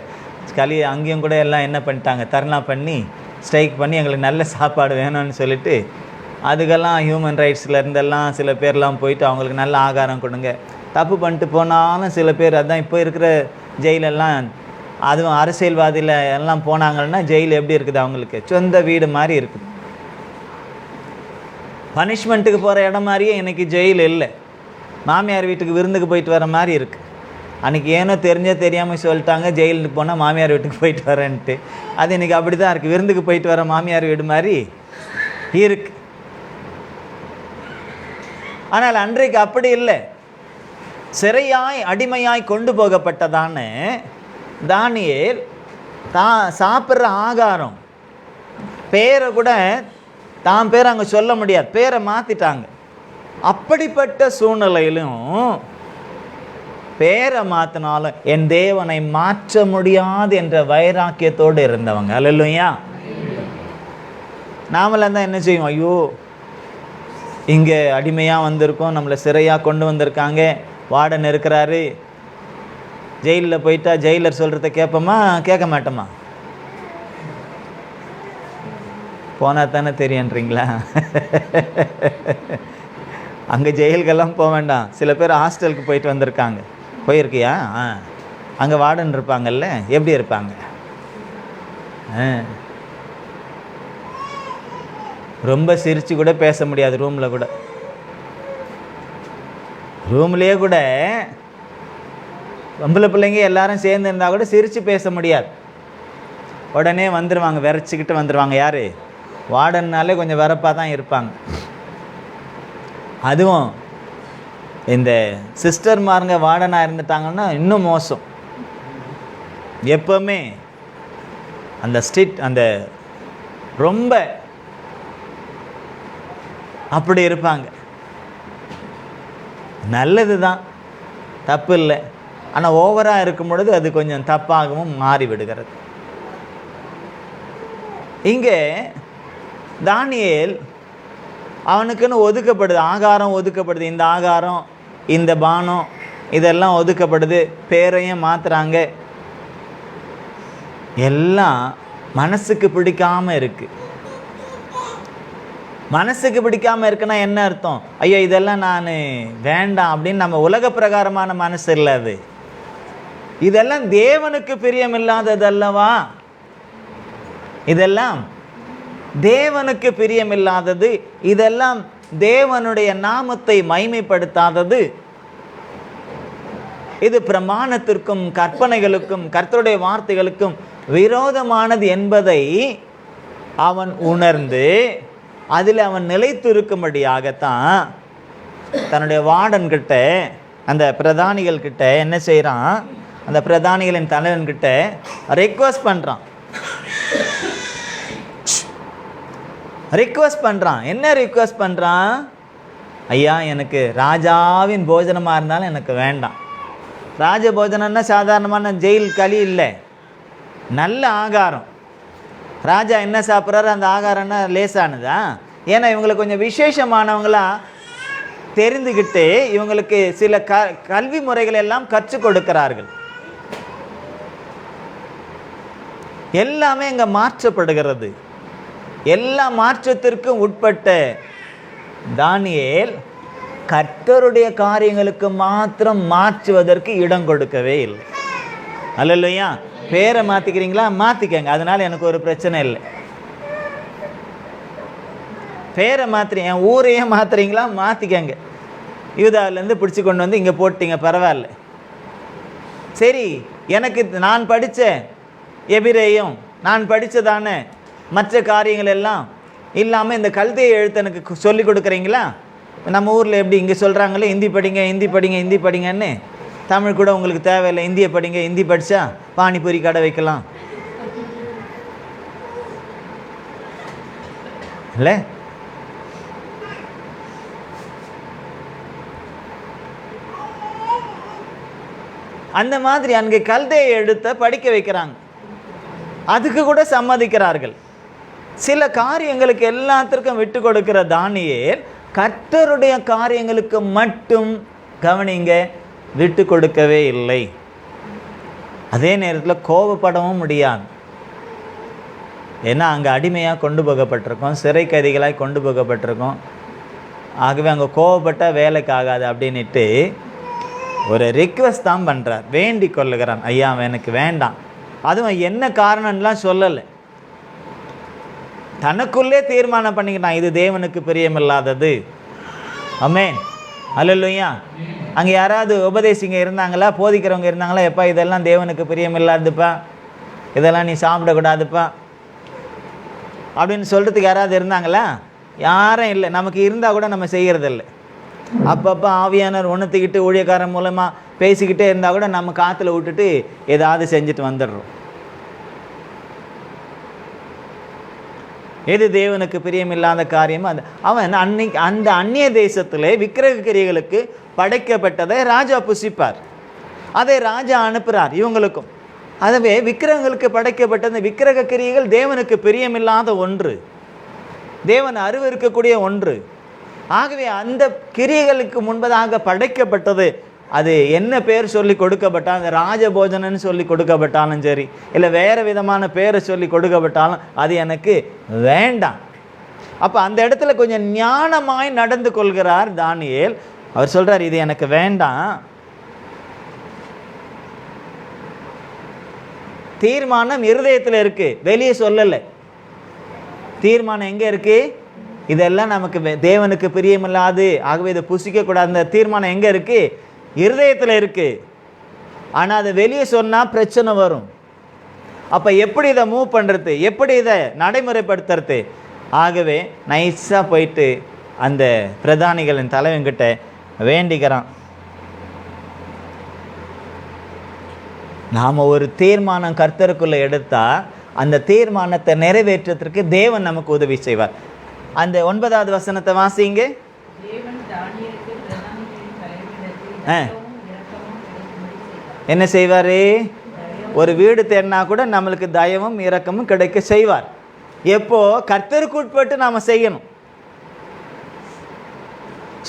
Speaker 1: களி அங்கேயும் கூட எல்லாம் என்ன பண்ணிட்டாங்க, தர்ணா பண்ணி ஸ்ட்ரைக் பண்ணி எங்களுக்கு நல்ல சாப்பாடு வேணும்னு சொல்லிட்டு அதுக்கெல்லாம் ஹியூமன் ரைட்ஸில் இருந்தெல்லாம் சில பேர்லாம் போயிட்டு அவங்களுக்கு நல்ல ஆகாரம் கொடுங்க. தப்பு பண்ணிட்டு போனாலும் சில பேர், அதுதான் இப்போ இருக்கிற ஜெயிலெல்லாம், அதுவும் அரசியல்வாதியில் எல்லாம் போனாங்கன்னா ஜெயில் எப்படி இருக்குது, அவங்களுக்கு சொந்த வீடு மாதிரி இருக்குது. பனிஷ்மெண்ட்டுக்கு போகிற இடம் மாதிரியே இன்றைக்கி ஜெயில் இல்லை. மாமியார் வீட்டுக்கு விருந்துக்கு போயிட்டு வர மாதிரி இருக்குது. அன்றைக்கி ஏனோ தெரியாமல் சொல்லிட்டாங்க ஜெயிலுக்கு போனால் மாமியார் வீட்டுக்கு போயிட்டு வரேன்ட்டு. அது இன்றைக்கி அப்படி தான் இருக்குது. விருந்துக்கு போயிட்டு வர மாமியார் வீடு மாதிரி இருக்கு. ஆனால் அன்றைக்கு அப்படி இல்லை. சிறையாய் அடிமையாய் கொண்டு போகப்பட்டதான தானியேல் தான் சாப்பிட்ற ஆகாரம் பேரை கூட தான் பேரை அங்கே சொல்ல முடியாது, பேரை மாற்றிட்டாங்க. அப்படிப்பட்ட சூழ்நிலையிலும் பேரை மாற்றினாலும் என் தேவனை மாற்ற முடியாது என்ற வைராக்கியத்தோடு இருந்தவங்க. அல்லேலூயா. நாமெல்லாம் தான் என்ன செய்வோம், ஐயோ இங்கே அடிமையாக வந்திருக்கோம், நம்மளை சிறையாக கொண்டு வந்திருக்காங்க, வார்டன் இருக்கிறாரு, ஜெயிலில் போயிட்டா ஜெயிலர் சொல்கிறத கேட்போமா கேட்க மாட்டோமா? போனால் தானே தெரியுன்றீங்களா? அங்கே ஜெயிலுக்கெல்லாம் போக வேண்டாம். சில பேர் ஹாஸ்டலுக்கு போயிட்டு வந்திருக்காங்க. போயிருக்கியா? அங்கே வார்டன் இருப்பாங்கல்ல, எப்படி இருப்பாங்க? ரொம்ப சிரித்து கூட பேச முடியாது. ரூமில் கூட, ரூம்லேயே கூட பொம்பளை பிள்ளைங்க எல்லாரும் சேர்ந்து இருந்தால் கூட சிரித்து பேச முடியாது. உடனே வந்துடுவாங்க, விரைச்சிக்கிட்டு வந்துடுவாங்க. யார்? வார்டன்னாலே கொஞ்சம் வரப்பாக தான் இருப்பாங்க. அதுவும் இந்த சிஸ்டர்மாருங்க வார்டனாக இருந்துட்டாங்கன்னா இன்னும் மோசம். எப்போவுமே அந்த ஸ்ட்ரிக்ட், அந்த ரொம்ப அப்படி இருப்பாங்க. நல்லது தான், தப்பு இல்லை. ஆனால் ஓவராக இருக்கும் பொழுது அது கொஞ்சம் தப்பாகவும் மாறி விடுகிறது. இங்கே தானியேல் அவனுக்குன்னு ஒதுக்கப்படுது, ஆகாரம் ஒதுக்கப்படுது. இந்த ஆகாரம், இந்த பானம், இதெல்லாம் ஒதுக்கப்படுது. பேரையும் மாற்றுறாங்க. எல்லாம் மனசுக்கு பிடிக்காமல் இருக்குது. மனசுக்கு பிடிக்காமல் இருக்குன்னா என்ன அர்த்தம்? ஐயோ இதெல்லாம் நான் வேண்டாம் அப்படின்னு நம்ம உலக பிரகாரமான மனசு இல்லை அது. இதெல்லாம் தேவனுக்கு பிரியமில்லாததல்லவா? இதெல்லாம் தேவனுக்கு பிரியமில்லாதது. இதெல்லாம் தேவனுடைய நாமத்தை மைமைப்படுத்தாதது. இது பிரமாணத்திற்கும் கற்பனைகளுக்கும் கர்த்தருடைய வார்த்தைகளுக்கும் விரோதமானது என்பதை அவன் உணர்ந்து அதில் அவன் நிலைத்து இருக்கும்படியாகத்தான் தன்னுடைய வார்டன்கிட்ட, அந்த பிரதானிகள் கிட்ட என்ன செய்கிறான், அந்த பிரதானிகளின் தலைவன்கிட்ட ரெக்வஸ்ட் பண்ணுறான். என்ன ரிக்வஸ்ட் பண்ணுறான்? ஐயா, எனக்கு ராஜாவின் போஜனமாக இருந்தாலும் எனக்கு வேண்டாம். ராஜ போஜனம்னா சாதாரணமான ஜெயில் களி இல்லை, நல்ல ஆகாரம். ராஜா என்ன சாப்பிட்றாரு அந்த ஆகாரம்னா லேசானதா? ஏன்னா இவங்களுக்கு கொஞ்சம் விசேஷமானவங்களாக தெரிந்துக்கிட்டு இவங்களுக்கு சில கல்வி முறைகள் எல்லாம் கற்றுக் கொடுக்கிறார்கள். எல்லாமே இங்கே மாற்றப்படுகிறது. எல்லா மாற்றத்திற்கும் உட்பட்ட தானியேல் கர்த்தருடைய காரியங்களுக்கு மாத்திரம் மாற்றுவதற்கு இடம் கொடுக்கவே இல்லை. அல்லேலூயா. பேரை மாற்றிக்கிறீங்களா, மாற்றிக்கங்க, அதனால் எனக்கு ஒரு பிரச்சனை இல்லை. பேரை என் ஊரையே மாற்றுறீங்களா, மாற்றிக்கங்க. யூதாவிலேருந்து பிடிச்சி கொண்டு வந்து இங்கே போட்டிங்க, பரவாயில்ல. சரி, எனக்கு நான் படித்த எபிரேயும் நான் படித்ததான மற்ற காரியங்கள் எல்லாம் இல்லாமல் இந்த கல்தையை எழுத்து எனக்கு சொல்லி கொடுக்குறீங்களா? நம்ம ஊரில் எப்படி இங்கே சொல்கிறாங்களே, ஹிந்தி படிங்க, ஹிந்தி படிங்க, ஹிந்தி படிங்கன்னு. தமிழ் கூட உங்களுக்கு தேவையில்லை, இந்தியை படிங்க, ஹிந்தி படித்தா பானிபூரி கடை வைக்கலாம் இல்லை? அந்த மாதிரி அங்கே கல்தையை எடுத்த படிக்க வைக்கிறாங்க. அதுக்கு கூட சம்மதிக்கிறார்கள். சில காரியங்களுக்கு எல்லாத்திற்கும் விட்டு கொடுக்கிற தானியேல் கர்த்தருடைய காரியங்களுக்கு மட்டும் கவனிங்க, விட்டு கொடுக்கவே இல்லை. அதே நேரத்தில் கோபப்படவும் முடியாது. ஏன்னா அங்கே அடிமையாக கொண்டு போகப்பட்டிருக்கோம், சிறை கைதிகளாக கொண்டு போகப்பட்டிருக்கோம். ஆகவே அங்கே கோபப்பட்டால் வேலைக்கு ஆகாது அப்படின்ட்டு ஒரு ரிக்வெஸ்ட் தான் பண்ணுறார், வேண்டி கொள்ளுகிறான். ஐயா எனக்கு வேண்டாம். அதுவும் என்ன காரணம்லாம் சொல்லலை, தனக்குள்ளே தீர்மானம் பண்ணிக்கிட்டான், இது தேவனுக்கு பிரியமில்லாதது. ஆமென், அல்லேலூயா. அங்கே யாராவது உபதேசிங்க இருந்தாங்களா, போதிக்கிறவங்க இருந்தாங்களா, எப்பா இதெல்லாம் தேவனுக்கு பிரியமில்லாதுப்பா, இதெல்லாம் நீ சாப்பிடக்கூடாதுப்பா அப்படின்னு சொல்கிறதுக்கு யாராவது இருந்தாங்களா? யாரும் இல்லை. நமக்கு இருந்தால் கூட நம்ம செய்கிறதில்லை. அப்பப்போ ஆவியானவர் உணர்த்திக்கிட்டு ஊழியக்காரன் மூலமாக பேசிக்கிட்டே இருந்தால் கூட நம்ம காற்றுல விட்டுட்டு ஏதாவது செஞ்சுட்டு வந்துடுறோம். எது தேவனுக்கு பிரியமில்லாத காரியமோ அது. அவன் அந்த அந்நிய தேசத்திலே விக்கிரக கிரியைகளுக்கு படைக்கப்பட்டதை ராஜா புசிப்பார், அதை ராஜா அனுப்புகிறார் இவங்களுக்கும். அதுவே விக்கிரகங்களுக்கு படைக்கப்பட்டது விக்கிரக கிரியைகள் தேவனுக்கு பிரியமில்லாத ஒன்று, தேவன் அருவருக்கக்கூடிய ஒன்று. ஆகவே அந்த கிரியைகளுக்கு முன்பதாக படைக்கப்பட்டது, அது என்ன பேர் சொல்லி கொடுக்கப்பட்டாலும், அந்த ராஜபோஜனன்னு சொல்லி கொடுக்கப்பட்டாலும் சரி, இல்லை வேறு விதமான பேரை சொல்லி கொடுக்கப்பட்டாலும் அது எனக்கு வேண்டாம். அப்போ அந்த இடத்துல கொஞ்சம் ஞானமாய் நடந்து கொள்கிறார் தானியேல். அவர் சொல்கிறார், இது எனக்கு வேண்டாம். தீர்மானம் இருதயத்தில் இருக்குது, வெளியே சொல்லலை. தீர்மானம் எங்கே இருக்குது? இதெல்லாம் நமக்கு தேவனுக்கு பிரியமில்லாது, ஆகவே இதை புசிக்கக்கூடாது. அந்த தீர்மானம் எங்கே இருக்குது? இருதயத்தில் இருக்குது. ஆனால் அதை வெளியே சொன்னால் பிரச்சனை வரும். அப்போ எப்படி இதை மூவ் பண்ணுறது, எப்படி இதை நடைமுறைப்படுத்துறது? ஆகவே நைஸாக போயிட்டு அந்த பிரதானிகளின் தலைவன்கிட்ட வேண்டிக்கிறான். நாம் ஒரு தீர்மானம் கர்த்தருக்குள்ளே எடுத்தால் அந்த தீர்மானத்தை நிறைவேற்றத்திற்கு தேவன் நமக்கு உதவி செய்வார். அந்த 9வது வசனத்தை வாசிங்க. என்ன செய்வார்? ஒரு வீடு தேடினா கூட நம்மளுக்கு தயவும் இரக்கமும் கிடைக்க செய்வார். எப்போ? கர்த்தருக்கு உட்பட்டு நாம் செய்யணும்.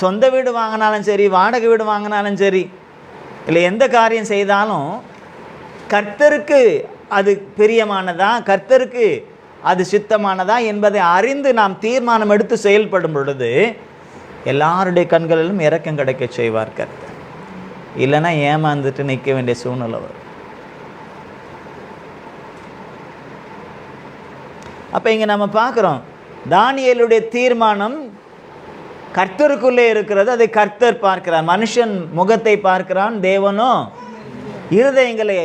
Speaker 1: சொந்த வீடு வாங்கினாலும் சரி, வாடகை வீடு வாங்கினாலும் சரி, இல்லை எந்த காரியம் செய்தாலும் கர்த்தருக்கு அது பிரியமானதா, கர்த்தருக்கு அது சித்தமானதா என்பதை அறிந்து நாம் தீர்மானம் எடுத்து செயல்படும் பொழுது எல்லாருடைய கண்களிலும் இரக்கம் கிடைக்க செய்வார் கர்த்தர். இல்லைன்னா ஏமாந்துட்டு நிற்க வேண்டிய சூழ்நிலை வரும். அப்போ இங்கே நம்ம பார்க்குறோம், தானியேலுடைய தீர்மானம் கர்த்தருக்குள்ளே இருக்கிறது, அதை கர்த்தர் பார்க்கிறார். மனுஷன் முகத்தை பார்க்கிறான், தேவனோ இருதயங்களை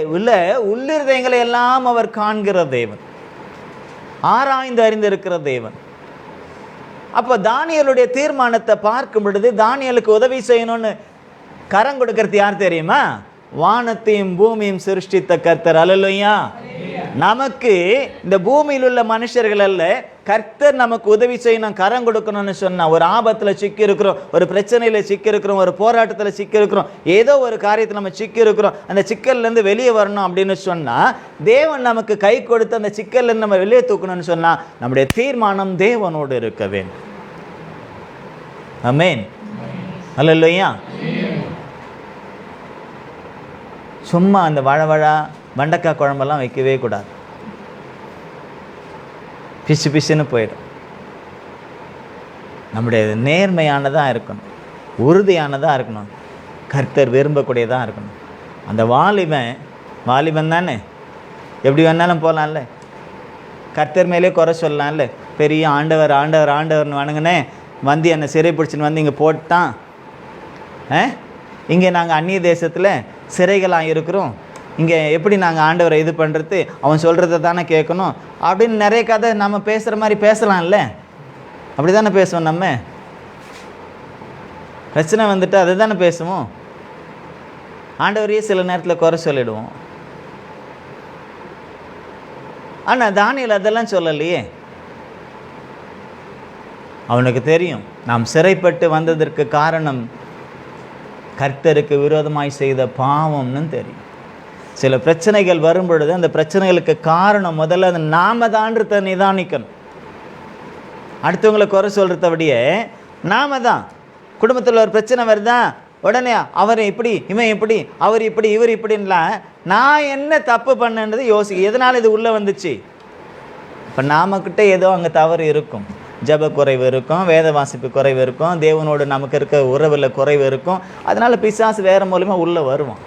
Speaker 1: உள்ளிருதயங்களை எல்லாம் அவர் காண்கிற தேவன், ஆராய்ந்து அறிந்திருக்கிற தேவன். அப்போ தானியேலுடைய தீர்மானத்தை பார்க்கும் பொழுது தானியேலுக்கு உதவி செய்யணும்னு கரம் கொடுக்கறது யார் தெரியுமா? வானத்தையும் பூமியும் சிருஷ்டித்த கர்த்தர். அல்லேலூயா. நமக்கு இந்த பூமியில் உள்ள மனுஷர்கள் அல்ல, கர்த்தர் நமக்கு உதவி செய்யணும், கரம் கொடுக்கணும்னு சொன்னா, ஒரு ஆபத்தில் சிக்கி இருக்கிறோம், ஒரு பிரச்சனையில் சிக்கி இருக்கிறோம், ஒரு போராட்டத்தில் சிக்கி இருக்கிறோம், ஏதோ ஒரு காரியத்தில் நம்ம சிக்கி இருக்கிறோம், அந்த சிக்கல்லேருந்து வெளியே வரணும் அப்படின்னு சொன்னால் தேவன் நமக்கு கை கொடுத்து அந்த சிக்கல்லேருந்து நம்ம வெளியே தூக்கணும்னு சொன்னால் நம்முடைய தீர்மானம் தேவனோடு இருக்க வேண்டும். ஆமென், அல்லேலூயா. சும்மா அந்த வழவழா வெண்டைக்காய் குழம்பெல்லாம் வைக்கவே கூடாது, பிசு பிசுன்னு போயிடும். நம்முடைய நேர்மையானதாக இருக்கணும், உறுதியானதாக இருக்கணும், கர்த்தர் விரும்பக்கூடியதாக இருக்கணும். அந்த வாலிபன் தானே, எப்படி வேணாலும் போகலாம்ல, கர்த்தர் மேலே குறை சொல்லலாம்ல. பெரிய ஆண்டவர் ஆண்டவர் ஆண்டவர்னு வணங்கினேன், வந்து என்னை சிறை பிடிச்சின்னு வந்து இங்கே போட்டான். இங்கே நாங்கள் அந்நிய தேசத்தில் சிறைகளாக இருக்கிறோம், இங்கே எப்படி நாங்கள் ஆண்டவரை இது பண்ணுறது, அவன் சொல்கிறத தானே கேட்கணும் அப்படின்னு நிறைய கதை நம்ம பேசுகிற மாதிரி பேசலாம்ல. அப்படி தானே பேசுவோம், நம்ம பிரச்சனை வந்துட்டு அதை தானே பேசுவோம். ஆண்டவரையே சில நேரத்தில் குறை சொல்லிடுவோம். ஆனால் தானியேல் அதெல்லாம் சொல்லலையே. அவனுக்கு தெரியும் நாம் சிறைப்பட்டு வந்ததற்கு காரணம் கர்த்தருக்கு விரோதமாய் செய்த பாவம்னு தெரியும். சில பிரச்சனைகள் வரும் பொழுது அந்த பிரச்சனைகளுக்கு காரணம் முதல்ல அது நாம தான்றத நிதானிக்கணும். அடுத்தவங்களை குறை சொல்கிறத விட நாம தான். குடும்பத்தில் ஒரு பிரச்சனை வருதா, உடனே அவர் இப்படி, இவன் இப்படி, அவர் இப்படி, இவர் இப்படின்லாம் நான் என்ன தப்பு பண்ணன்றது யோசிக்க. எதனால் இது உள்ளே வந்துச்சு? இப்போ நாமக்கிட்ட ஏதோ அங்கே தவறு இருக்கும். ஜப குறைவு இருக்கும், வேத வாசிப்பு குறைவு இருக்கும், தேவனோடு நமக்கு இருக்க உறவில் குறைவு இருக்கும். அதனால் பிசாசு வேறு மூலமாக உள்ளே வருவான்.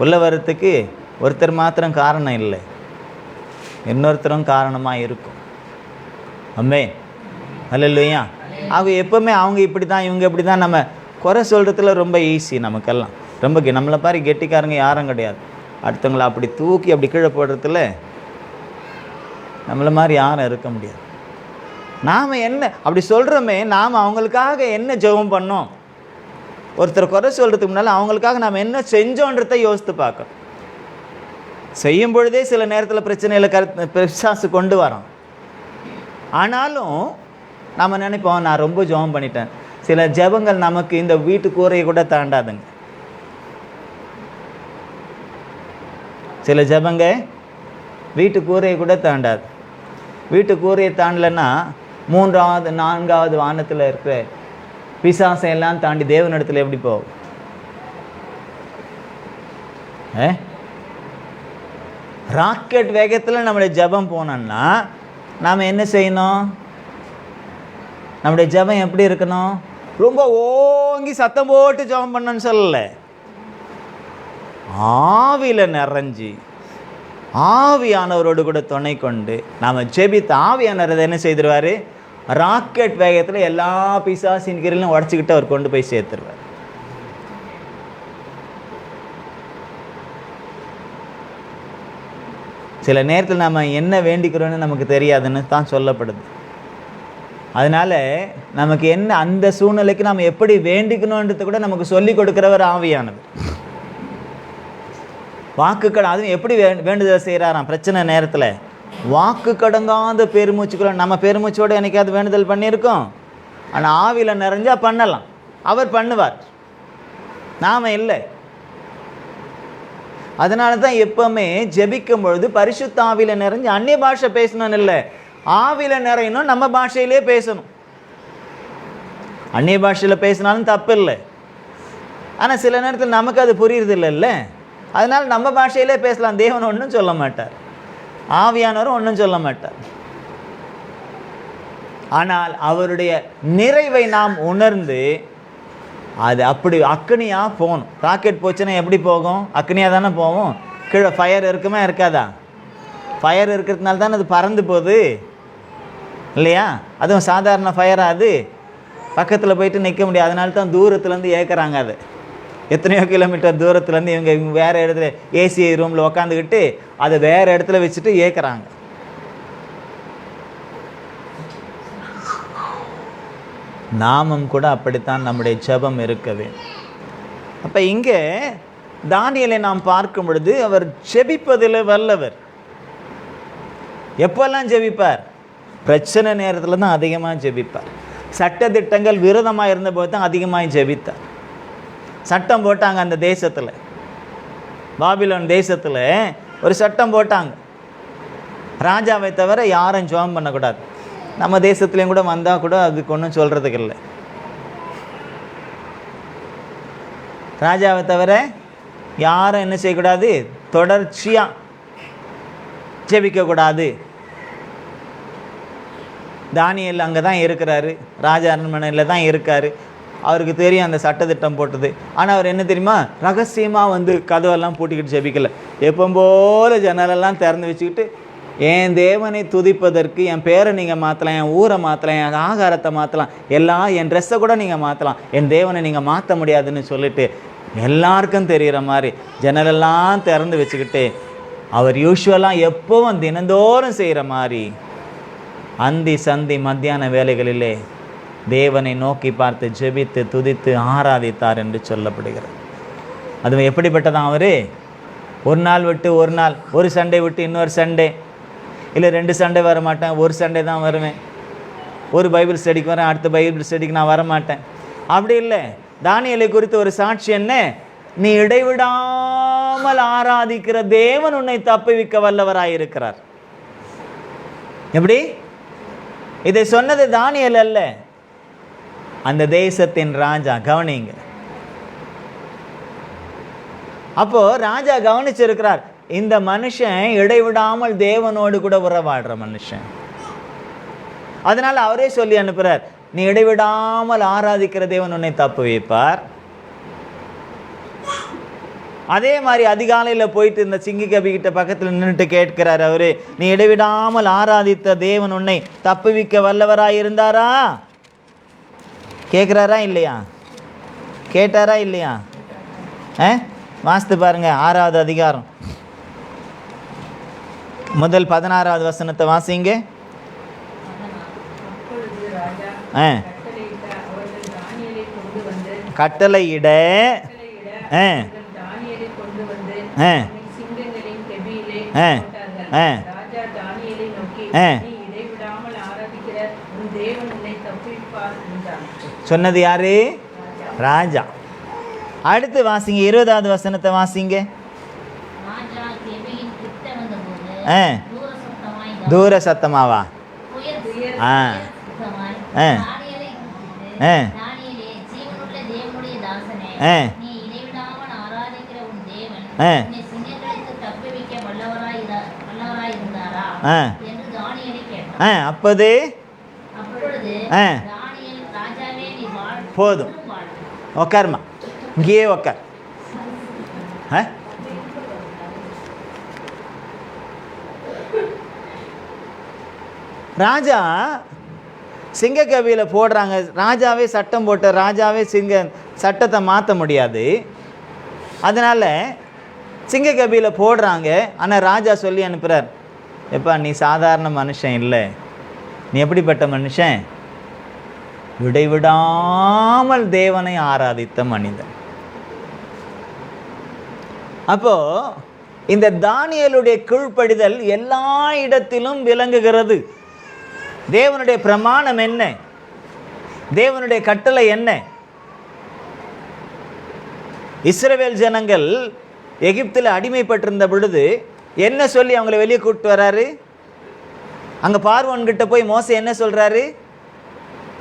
Speaker 1: உள்ளே வர்றதுக்கு ஒருத்தர் மாத்திரம் காரணம் இல்லை, இன்னொருத்தரும் காரணமாக இருக்கும். அம்மே அல்லேலூயா. அவங்க எப்போவுமே அவங்க இப்படி தான், இவங்க இப்படி தான், நம்ம குறை சொல்கிறதுல ரொம்ப ஈஸி நமக்கெல்லாம். ரொம்ப நம்மளை பாரு கெட்டிக்காரங்க யாரும் கிடையாது. அடுத்தவங்களை அப்படி தூக்கி அப்படி கீழே போடுறதுல நம்மளை மாதிரி யாரும் இருக்க முடியாது. நாம் என்ன அப்படி சொல்கிறோமே, நாம் அவங்களுக்காக என்ன ஜெபம் பண்ணோம்? ஒருத்தர் குறை சொல்கிறதுக்கு முன்னால் அவங்களுக்காக நாம் என்ன செஞ்சோன்றதை யோசித்து பார்க்கணும். செய்யும் பொழுதே சில நேரத்தில் பிரச்சனையில் பிசாசு கொண்டு வரோம். ஆனாலும் நம்ம நினைப்போம், நான் ரொம்ப ஜெபம் பண்ணிட்டேன். சில ஜெபங்கள் நமக்கு இந்த வீட்டு கூரையை கூட தாண்டாதுங்க. சில ஜெபங்க வீட்டு கூரையை கூட தாண்டாது. வீட்டு கூரையை தாண்டலைன்னா 3வது 4வது வானத்தில் இருக்கிற பிசாசை எல்லாம் தாண்டி தேவனிடத்தில் எப்படி போகும்? ராக்கெட் வேகத்தில் நம்முடைய ஜெபம் போனோம்னா நாம் என்ன செய்யணும்? நம்முடைய ஜெபம் எப்படி இருக்கணும்? ரொம்ப ஓங்கி சத்தம் போட்டு ஜெபம் பண்ணணும்னு சொல்லலை. ஆவியில் நிறைஞ்சி ஆவியானவரோடு கூட துணை கொண்டு நாம் ஜெபித்து ஆவியானவர் என்ன செய்திருவார்? ராக்கெட் வேகத்தில் எல்லா பிசாசின் கீழிலும் உடச்சிக்கிட்டு அவர் கொண்டு போய் சேர்த்துருவார். சில நேரத்தில் நம்ம என்ன வேண்டிக்கிறோன்னு நமக்கு தெரியாதுன்னு தான் சொல்லப்படுது. அதனால் நமக்கு என்ன அந்த சூழ்நிலைக்கு நாம் எப்படி வேண்டிக்கணுன்றது கூட நமக்கு சொல்லி கொடுக்குறவர் ஆவியானவர். வாக்குக்கடை அதுவும் எப்படி வேண்டுதல் செய்கிறாராம் பிரச்சனை நேரத்தில்? வாக்கு கடங்காத பெருமூச்சுக்குள்ள நம்ம பெருமூச்சோடு என்னைக்காவது வேண்டுதல் பண்ணியிருக்கோம். ஆனால் ஆவியில் நிறைஞ்சா பண்ணலாம், அவர் பண்ணுவார், நாம் இல்லை. அதனால தான் எப்பவுமே ஜெபிக்கும் பொழுது பரிசுத்த ஆவியில் நிறைஞ்சு அந்நிய பாஷை பேசணும்னு இல்லை, ஆவியில் நிறையணும், நம்ம பாஷையிலே பேசணும். அந்நிய பாஷையில் பேசினாலும் தப்பு இல்லை. ஆனால் சில நேரத்தில் நமக்கு அது புரியுறது இல்லைல்ல, அதனால் நம்ம பாஷையிலே பேசலாம். தேவன் ஒன்றும் சொல்ல மாட்டார், ஆவியானவரும் ஒன்றும் சொல்ல மாட்டார். ஆனால் அவருடைய நிறைவை நாம் உணர்ந்து அது அப்படி அக்னியாக போகணும். ராக்கெட் போச்சுன்னா எப்படி போகும்? அக்னியாக தானே போகும். கீழே ஃபயர் இருக்குமா இருக்காதா? ஃபயர் இருக்கிறதுனால தானே அது பறந்து போகுது இல்லையா? அதுவும் சாதாரண ஃபயராக அது பக்கத்தில் போயிட்டு நிற்க முடியாது. அதனால தான் தூரத்துலேருந்து ஏற்கிறாங்க. அது எத்தனையோ கிலோமீட்டர் தூரத்துலேருந்து இவங்க வேறு இடத்துல ஏசி ரூமில் உக்காந்துக்கிட்டு அதை வேறு இடத்துல வச்சுட்டு ஏற்கிறாங்க. நாமும் கூட அப்படித்தான் நம்முடைய ஜெபம் இருக்கவே. அப்போ இங்கே தானியேலை நாம் பார்க்கும் பொழுது அவர் ஜெபிப்பதில் வல்லவர். எப்பெல்லாம் ஜெபிப்பார்? பிரச்சனை நேரத்தில் தான் அதிகமாக ஜெபிப்பார். சட்டத்திட்டங்கள் விரோதமாக இருந்தபோது தான் அதிகமாக ஜெபித்தார். சட்டம் போட்டாங்க அந்த தேசத்தில், பாபிலோன் தேசத்தில் ஒரு சட்டம் போட்டாங்க, ராஜாவை தவிர யாரும் ஜெபம் பண்ணக்கூடாது. நம்ம தேசத்துலேயும் கூட வந்தால் கூட அதுக்கு ஒன்றும் சொல்கிறதுக்கு இல்லை. ராஜாவை தவிர யாரும் என்ன செய்யக்கூடாது? தொடர்ச்சியாக ஜெபிக்கக்கூடாது. தானியேல் அங்கே தான் இருக்கிறாரு, ராஜா அரண்மனையில் தான் இருக்கார். அவருக்கு தெரியும் அந்த சட்டத்திட்டம் போட்டது. ஆனால் அவர் என்ன தெரியுமா? ரகசியமாக வந்து கதவெல்லாம் பூட்டிக்கிட்டு ஜெபிக்கலை. எப்போ போல ஜன்னலெல்லாம் திறந்து வச்சுக்கிட்டு, என் தேவனை துதிப்பதற்கு என் பேரை நீங்கள் மாற்றலாம், என் ஊரை மாற்றலாம், என் ஆகாரத்தை மாற்றலாம், எல்லாம் என் ட்ரெஸ்ஸை கூட நீங்கள் மாற்றலாம், என் தேவனை நீங்கள் மாற்ற முடியாதுன்னு சொல்லிட்டு எல்லாருக்கும் தெரிகிற மாதிரி ஜன்னலெல்லாம் திறந்து வச்சுக்கிட்டு அவர் யூஸ்வலாக எப்போவும் தினந்தோறும் செய்கிற மாதிரி அந்தி சந்தி மத்தியான வேலைகளிலே தேவனை நோக்கி பார்த்து ஜெபித்து துதித்து ஆராதித்தார் என்று சொல்லப்படுகிறது. அது எப்படிப்பட்டதான் அவர்? ஒரு நாள் விட்டு ஒரு நாள், ஒரு சண்டே விட்டு இன்னொரு சண்டே, இல்லை 2 சண்டே வர மாட்டேன், ஒரு சண்டே தான் வருவேன். ஒரு பைபிள் ஸ்டடிக்கு வரேன், அடுத்த பைபிள் ஸ்டடிக்கு நான் வரமாட்டேன், அப்படி இல்லை. தானியேலை குறித்து ஒரு சாட்சி என்ன? நீ இடைவிடாமல் ஆராதிக்கிற தேவன் உன்னை தப்புவிக்க வல்லவராயிருக்கிறார். எப்படி? இதை சொன்னது தானியேல் அல்ல, அந்த தேசத்தின் ராஜா. கவனிங்க. அப்போ ராஜா கவனிச்சிருக்கிறார், இந்த மனுஷன் இடைவிடாமல் தேவனோடு கூட உறவாடுற மனுஷன். அதனால அவரே சொல்லி அனுப்புறார், நீ இடைவிடாமல் ஆராதிக்கிற தேவன் உன்னை தப்பு வைப்பார். அதே மாதிரி அதிகாலையில் போயிட்டு இந்த சிங்கி கபி கிட்ட பக்கத்தில் நின்றுட்டு கேட்கிறார் அவரு, நீ இடைவிடாமல் ஆராதித்த தேவன் உன்னை தப்புவிக்க வல்லவராய் இருந்தாரா? கேட்குறாரா இல்லையா? கேட்டாரா இல்லையா? வாசித்து பாருங்க, 6வது அதிகாரம் முதல் 16வது வசனத்தை வாசிங்க. கட்டளையிட சொன்னது யாரு? ராஜா. அடுத்து வாசிங்க, 20வது வசனத்தை வாசிங்க. தூர சத்தமாவா? அப்போது போதும், உக்காருமா, இங்கேயே உக்கார். ராஜா சிங்க கவியில் போடுறாங்க. ராஜாவே சட்டம் போட்ட ராஜாவே சட்டத்தை மாற்ற முடியாது. அதனால் சிங்க கபியில் போடுறாங்க. ஆனால் ராஜா சொல்லி அனுப்புகிறார், எப்பா நீ சாதாரண மனுஷன் இல்லை, நீ எப்படிப்பட்ட மனுஷன்? விடைவிடாமல் தேவனை ஆராதித்த மனிதன். அப்போ இந்த தானியேலுடைய கீழ்ப்படிதல் எல்லா இடத்திலும் விளங்குகிறது. தேவனுடைய பிரமாணம் என்ன? தேவனுடைய கட்டளை என்ன? இஸ்ரவேல் ஜனங்கள் எகிப்தில் அடிமைப்பட்டிருந்த பொழுது என்ன சொல்லி அவங்கள வெளியே கூப்பிட்டு வராரு? அங்கே பார்வோன் கிட்ட போய் மோசே என்ன சொல்கிறாரு?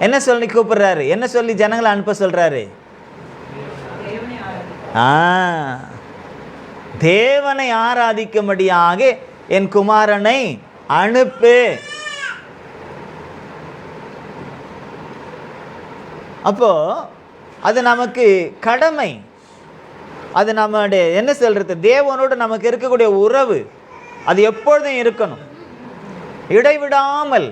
Speaker 1: என்ன சொல்லி கூப்பிடுறாரு? என்ன சொல்லி ஜனங்களை அனுப்ப சொல்கிறாரு? தேவனை ஆராதிக்கும்படியாக என் குமாரனை அனுப்பு. அப்போ அது நமக்கு கடமை. அது நம்முடைய என்ன சொல்றது, தேவனோடு நமக்கு இருக்கக்கூடிய உறவு அது எப்பொழுதும் இருக்கணும், இடைவிடாமல்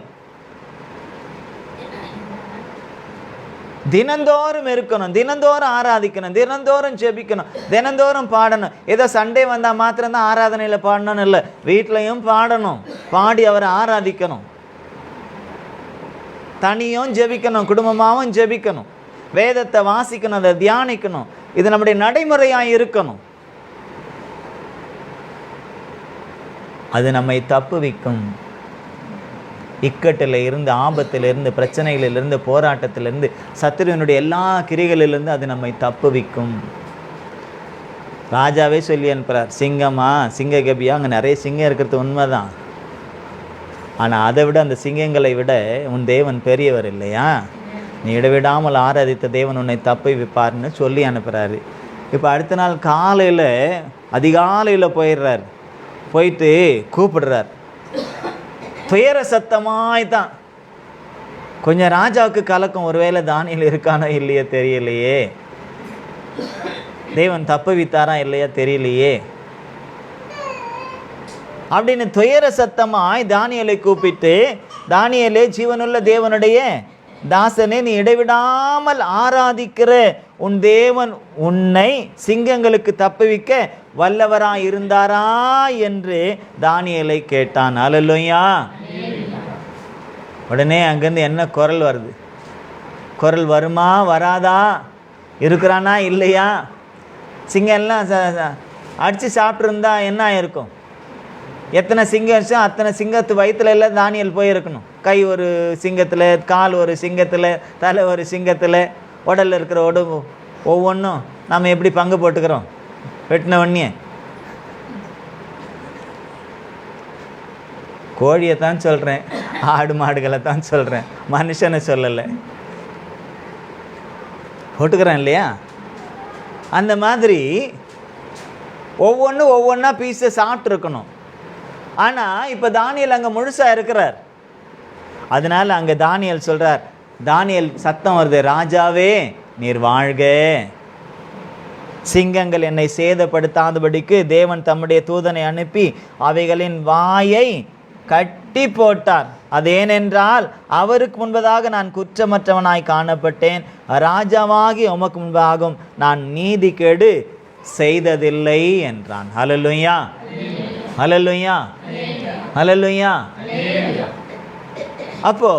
Speaker 1: தினந்தோறும் இருக்கணும். தினந்தோறும் ஆராதிக்கணும், தினந்தோறும் ஜெபிக்கணும், தினந்தோறும் பாடணும். ஏதோ சண்டே வந்தால் மாத்திரம்தான் ஆராதனையில் பாடணும்னு இல்லை, வீட்லையும் பாடணும், பாடி அவரை ஆராதிக்கணும். தனியும் ஜெபிக்கணும், குடும்பமாகவும் ஜெபிக்கணும், வேதத்தை வாசிக்கணும், அதை தியானிக்கணும். இது நம்முடைய நடைமுறையாக இருக்கணும். அது நம்மை தப்புவிக்கும். இக்கட்டில் இருந்து, ஆபத்திலிருந்து, பிரச்சனைகளிலிருந்து, போராட்டத்திலிருந்து, சத்துருவினுடைய எல்லா கிரிகளிலிருந்து அது நம்மை தப்புவிக்கும். ராஜாவே சொல்லி அனுப்புகிறார், சிங்கமா சிங்க கபியா, அங்கே நிறைய சிங்கம் இருக்கிறது உண்மைதான். ஆனால் அதை விட, அந்த சிங்கங்களை விட உன் தேவன் பெரியவர் இல்லையா? நீ இடைவிடாமல் ஆராதித்த தேவன் உன்னை தப்புவிப்பார்னு சொல்லி அனுப்புகிறாரு. இப்போ அடுத்த நாள் காலையில் அதிகாலையில் போயிடுறார். போயிட்டு கூப்பிடுறார். துயர சத்தமாய் தான். கொஞ்சம் ராஜாவுக்கு கலக்கம், ஒருவேளை தானியேல் இருக்கானோ இல்லையோ தெரியலையே, தேவன் தப்புவித்தாரா இல்லையா தெரியலையே அப்படின்னு துயர சத்தமாய் தானியேலை கூப்பிட்டு, தானியேலே, ஜீவனுள்ள தேவனுடைய தாசனே, நீ இடைவிடாமல் ஆராதிக்கிற உன் தேவன் உன்னை சிங்கங்களுக்கு தப்புவிக்க வல்லவராய் இருந்தாரா என்று தானியேலை கேட்டான். அல்லேலூயா. உடனே அங்கேருந்து என்ன குரல் வருது? குரல் வருமா வராதா? இருக்கிறானா இல்லையா? சிங்கம் எல்லாம் அடித்து சாப்பிட்ருந்தா என்ன ஆயிருக்கும்? எத்தனை சிங்கம் அத்தனை சிங்கத்து வயிற்றுல எல்லாம் தானியேல் போயிருக்கணும். கை ஒரு சிங்கத்தில், கால் ஒரு சிங்கத்தில், தலை ஒரு சிங்கத்தில், உடலில் இருக்கிற உடம்பு ஒவ்வொன்றும் நம்ம எப்படி பங்கு போட்டுக்கிறோம்? வெட்டின ஒன்னியே கோழியை தான் சொல்கிறேன், ஆடு மாடுகளை தான் சொல்கிறேன், மனுஷனை சொல்லலை. போட்டுக்கிறேன் இல்லையா? அந்த மாதிரி ஒவ்வொன்றா பீஸை சாப்பிட்ருக்கணும். ஆனால் இப்போ தானியேல் அங்கே முழுசாக இருக்கிறார். அதனால் அங்கே தானியேல் சொல்கிறார், தானியேல் சத்தம் வருது, ராஜாவே நீர் வாழ்க, சிங்கங்கள் என்னை சேதப்படுத்தாதபடிக்கு தேவன் தம்முடைய தூதனை அனுப்பி அவைகளின் வாயை கட்டி போட்டார். அது ஏனென்றால் அவருக்கு முன்பதாக நான் குற்றமற்றவனாய் காணப்பட்டேன், ராஜாவாகி உமக்கு முன்பாகும் நான் நீதிகேடு செய்ததில்லை என்றான். ஹல்லேலூயா, ஹல்லேலூயா, ஹல்லேலூயா. அப்போ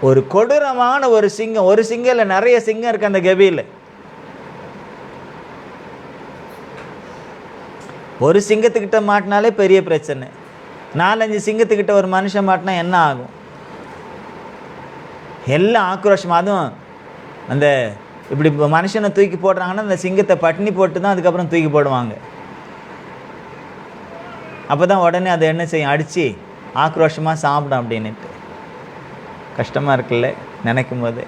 Speaker 1: ஒரு கொடூரமான ஒரு சிங்கம், ஒரு சிங்கம் இல்லை, நிறைய சிங்கம் இருக்கு அந்த கெபியில். ஒரு சிங்கத்துக்கிட்ட மாட்டினாலே பெரிய பிரச்சனை. 4-5 சிங்கத்துக்கிட்ட ஒரு மனுஷன் மாட்டினா என்ன ஆகும்? எல்லாம் ஆக்ரோஷம். அதுவும் அந்த இப்படி மனுஷனை தூக்கி போடுறாங்கன்னா அந்த சிங்கத்தை பட்டினி போட்டு தான் அதுக்கப்புறம் தூக்கி போடுவாங்க. அப்போ தான் உடனே அதை என்ன செய்யும், அடித்து ஆக்ரோஷமாக சாப்பிடும் அப்படின்ட்டு. கஷ்டமாக இருக்குல்ல நினைக்கும் போது.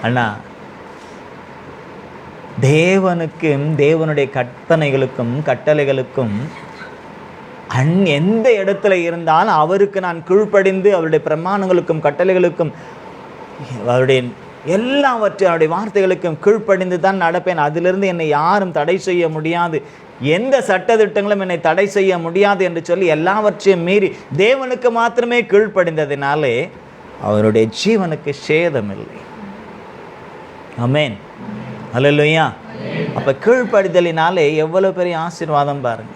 Speaker 1: அண்ணா, தேவனுக்கும் தேவனுடைய கற்பனைகளுக்கும் கட்டளைகளுக்கும் எந்த இடத்துல இருந்தாலும் அவருக்கு நான் கீழ்ப்படிந்து அவருடைய பிரமாணங்களுக்கும் கட்டளைகளுக்கும் அவருடைய எல்லாவற்றையும் அவருடைய வார்த்தைகளுக்கும் கீழ்ப்படிந்து தான் நடப்பேன். அதிலிருந்து என்னை யாரும் தடை செய்ய முடியாது, எந்த சட்டத்திட்டங்களும் என்னை தடை செய்ய முடியாது என்று சொல்லி எல்லாவற்றையும் மீறி தேவனுக்கு மாத்திரமே கீழ்ப்படிந்ததினாலே அவருடைய ஜீவனுக்கு சேதமில்லை. ஆமென், ஹல்லேலூயா. அப்போ கீழ்ப்படிதலினாலே எவ்வளோ பெரிய ஆசீர்வாதம் பாருங்க.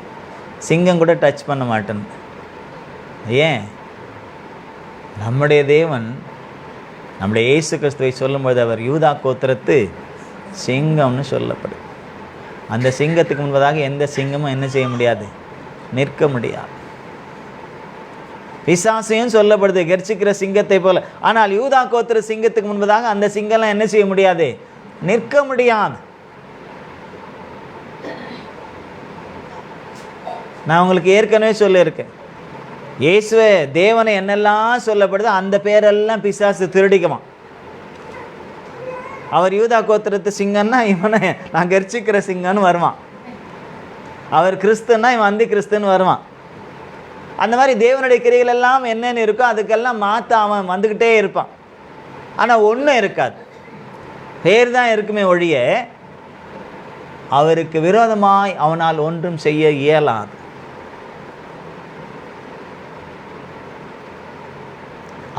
Speaker 1: சிங்கம் கூட டச் பண்ண மாட்டேன். ஏன்? நம்முடைய தேவன் நம்முடைய இயேசு கிறிஸ்துவை சொல்லும்போது அவர் யூதா கோத்திரத்து சிங்கம்னு சொல்லப்படுது. அந்த சிங்கத்துக்கு முன்பதாக எந்த சிங்கமும் என்ன செய்ய முடியாது, நிற்க முடியாது. பிசாசையும் சொல்லப்படுது கர்ச்சிக்கிற சிங்கத்தை போல. ஆனால் யூதா கோத்திர சிங்கத்துக்கு முன்பதாக அந்த சிங்கம்லாம் என்ன செய்ய முடியாது, நிற்க முடியாது. நான் உங்களுக்கு ஏற்கனவே சொல்லியிருக்கேன், இயேசுவே தேவனை என்னெல்லாம் சொல்லப்படுது அந்த பேரெல்லாம் பிசாசு திருடிக்குவான். அவர் யூதா கோத்திரத்து சிங்கம்னா இவனை நான் கர்ச்சிக்கிற சிங்கம்னு வருவான். அவர் கிறிஸ்துன்னா இவன் அந்தி கிறிஸ்துன்னு வருவான். அந்த மாதிரி தேவனுடைய கிரிகள் எல்லாம் என்னென்னு இருக்கோ அதுக்கெல்லாம் மாற்ற அவன் வந்துக்கிட்டே இருப்பான். ஆனால் ஒன்றும் இருக்காது, பேர் தான் இருக்குமே ஒழிய அவருக்கு விரோதமாய் அவனால் ஒன்றும் செய்ய இயலாது.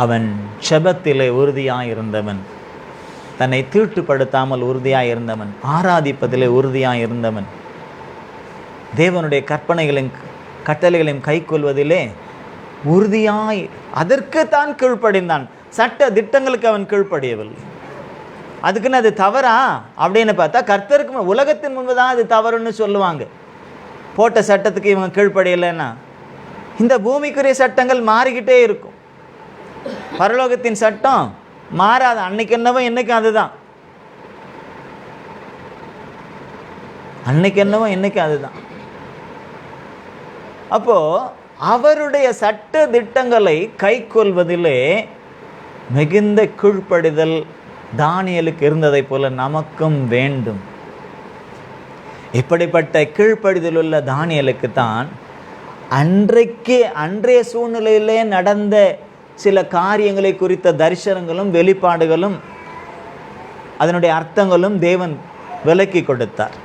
Speaker 1: அவன் செபத்திலே உறுதியாய் இருந்தவன், தன்னை தீட்டுப்படுத்தாமல் உறுதியாய் இருந்தவன், ஆராதிப்பதிலே உறுதியாய் இருந்தவன், தேவனுடைய கற்பனைகளையும் கட்டளைகளையும் கை கொள்வதிலே உறுதியாய் அதற்கு தான் கீழ்ப்படிந்தான். சட்ட திட்டங்களுக்கு அவன் கீழ்ப்படியவில்லை. அதுக்குன்னு அது தவறா அப்படின்னு பார்த்தா கர்த்தருக்கு உலகத்தின் முன்பு தான் அது தவறுன்னு சொல்லுவாங்க. போட்ட சட்டத்துக்கு இவங்க கீழ்ப்படியலைன்னா இந்த பூமிக்குரிய சட்டங்கள் மாறிக்கிட்டே இருக்கும். பரலோகத்தின் சட்டம் மாறாது. அன்னைக்கு என்னவோ இன்னைக்கு அதுதான், அன்னைக்கு என்னவோ இன்னைக்கு அதுதான். அப்போ அவருடைய சட்ட திட்டங்களை கை கொள்வதிலே மிகுந்த கீழ்ப்படிதல் தானியேலுக்கு இருந்ததை போல நமக்கும் வேண்டும். இப்படிப்பட்ட கீழ்ப்படிதல் உள்ள தானியேலுக்கு தான் அன்றைய சூழ்நிலையிலே நடந்த சில காரியங்களை குறித்த தரிசனங்களும் வெளிப்பாடுகளும் அதனுடைய அர்த்தங்களும் தேவன் விளக்கி கொடுத்தார்.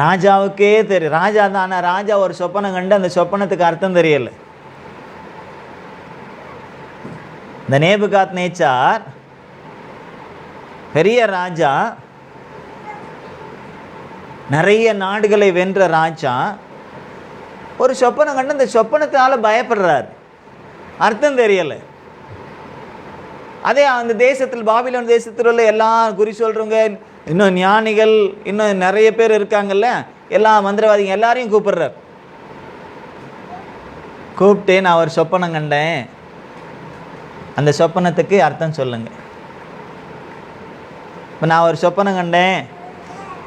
Speaker 1: ராஜாவுக்கே தெரியும், ராஜா தான். ஆனால் ராஜா ஒரு சொப்பனம் கண்டு அந்த சொப்பனத்துக்கு அர்த்தம் தெரியல. இந்த நேபுகாத் நேச்சார் பெரிய ராஜா, நிறைய நாடுகளை வென்ற ராஜா, ஒரு சொப்பனம் கண்டு அந்த சொப்பனத்தால் பயப்படுறார், அர்த்தம் தெரியலை. அதே அந்த தேசத்தில் பாபிலோன் தேசத்தில் உள்ள எல்லா குறி சொல்கிறவங்க, இன்னும் ஞானிகள், இன்னும் நிறைய பேர் இருக்காங்கல்ல, எல்லா மந்திரவாதிகள் எல்லாரையும் கூப்பிடுறார். கூப்பிட்டு நான் ஒரு சொப்பனம் கண்டேன், அந்த சொப்பனத்துக்கு அர்த்தம் சொல்லுங்க. இப்போ நான் ஒரு சொப்பனம் கண்டேன்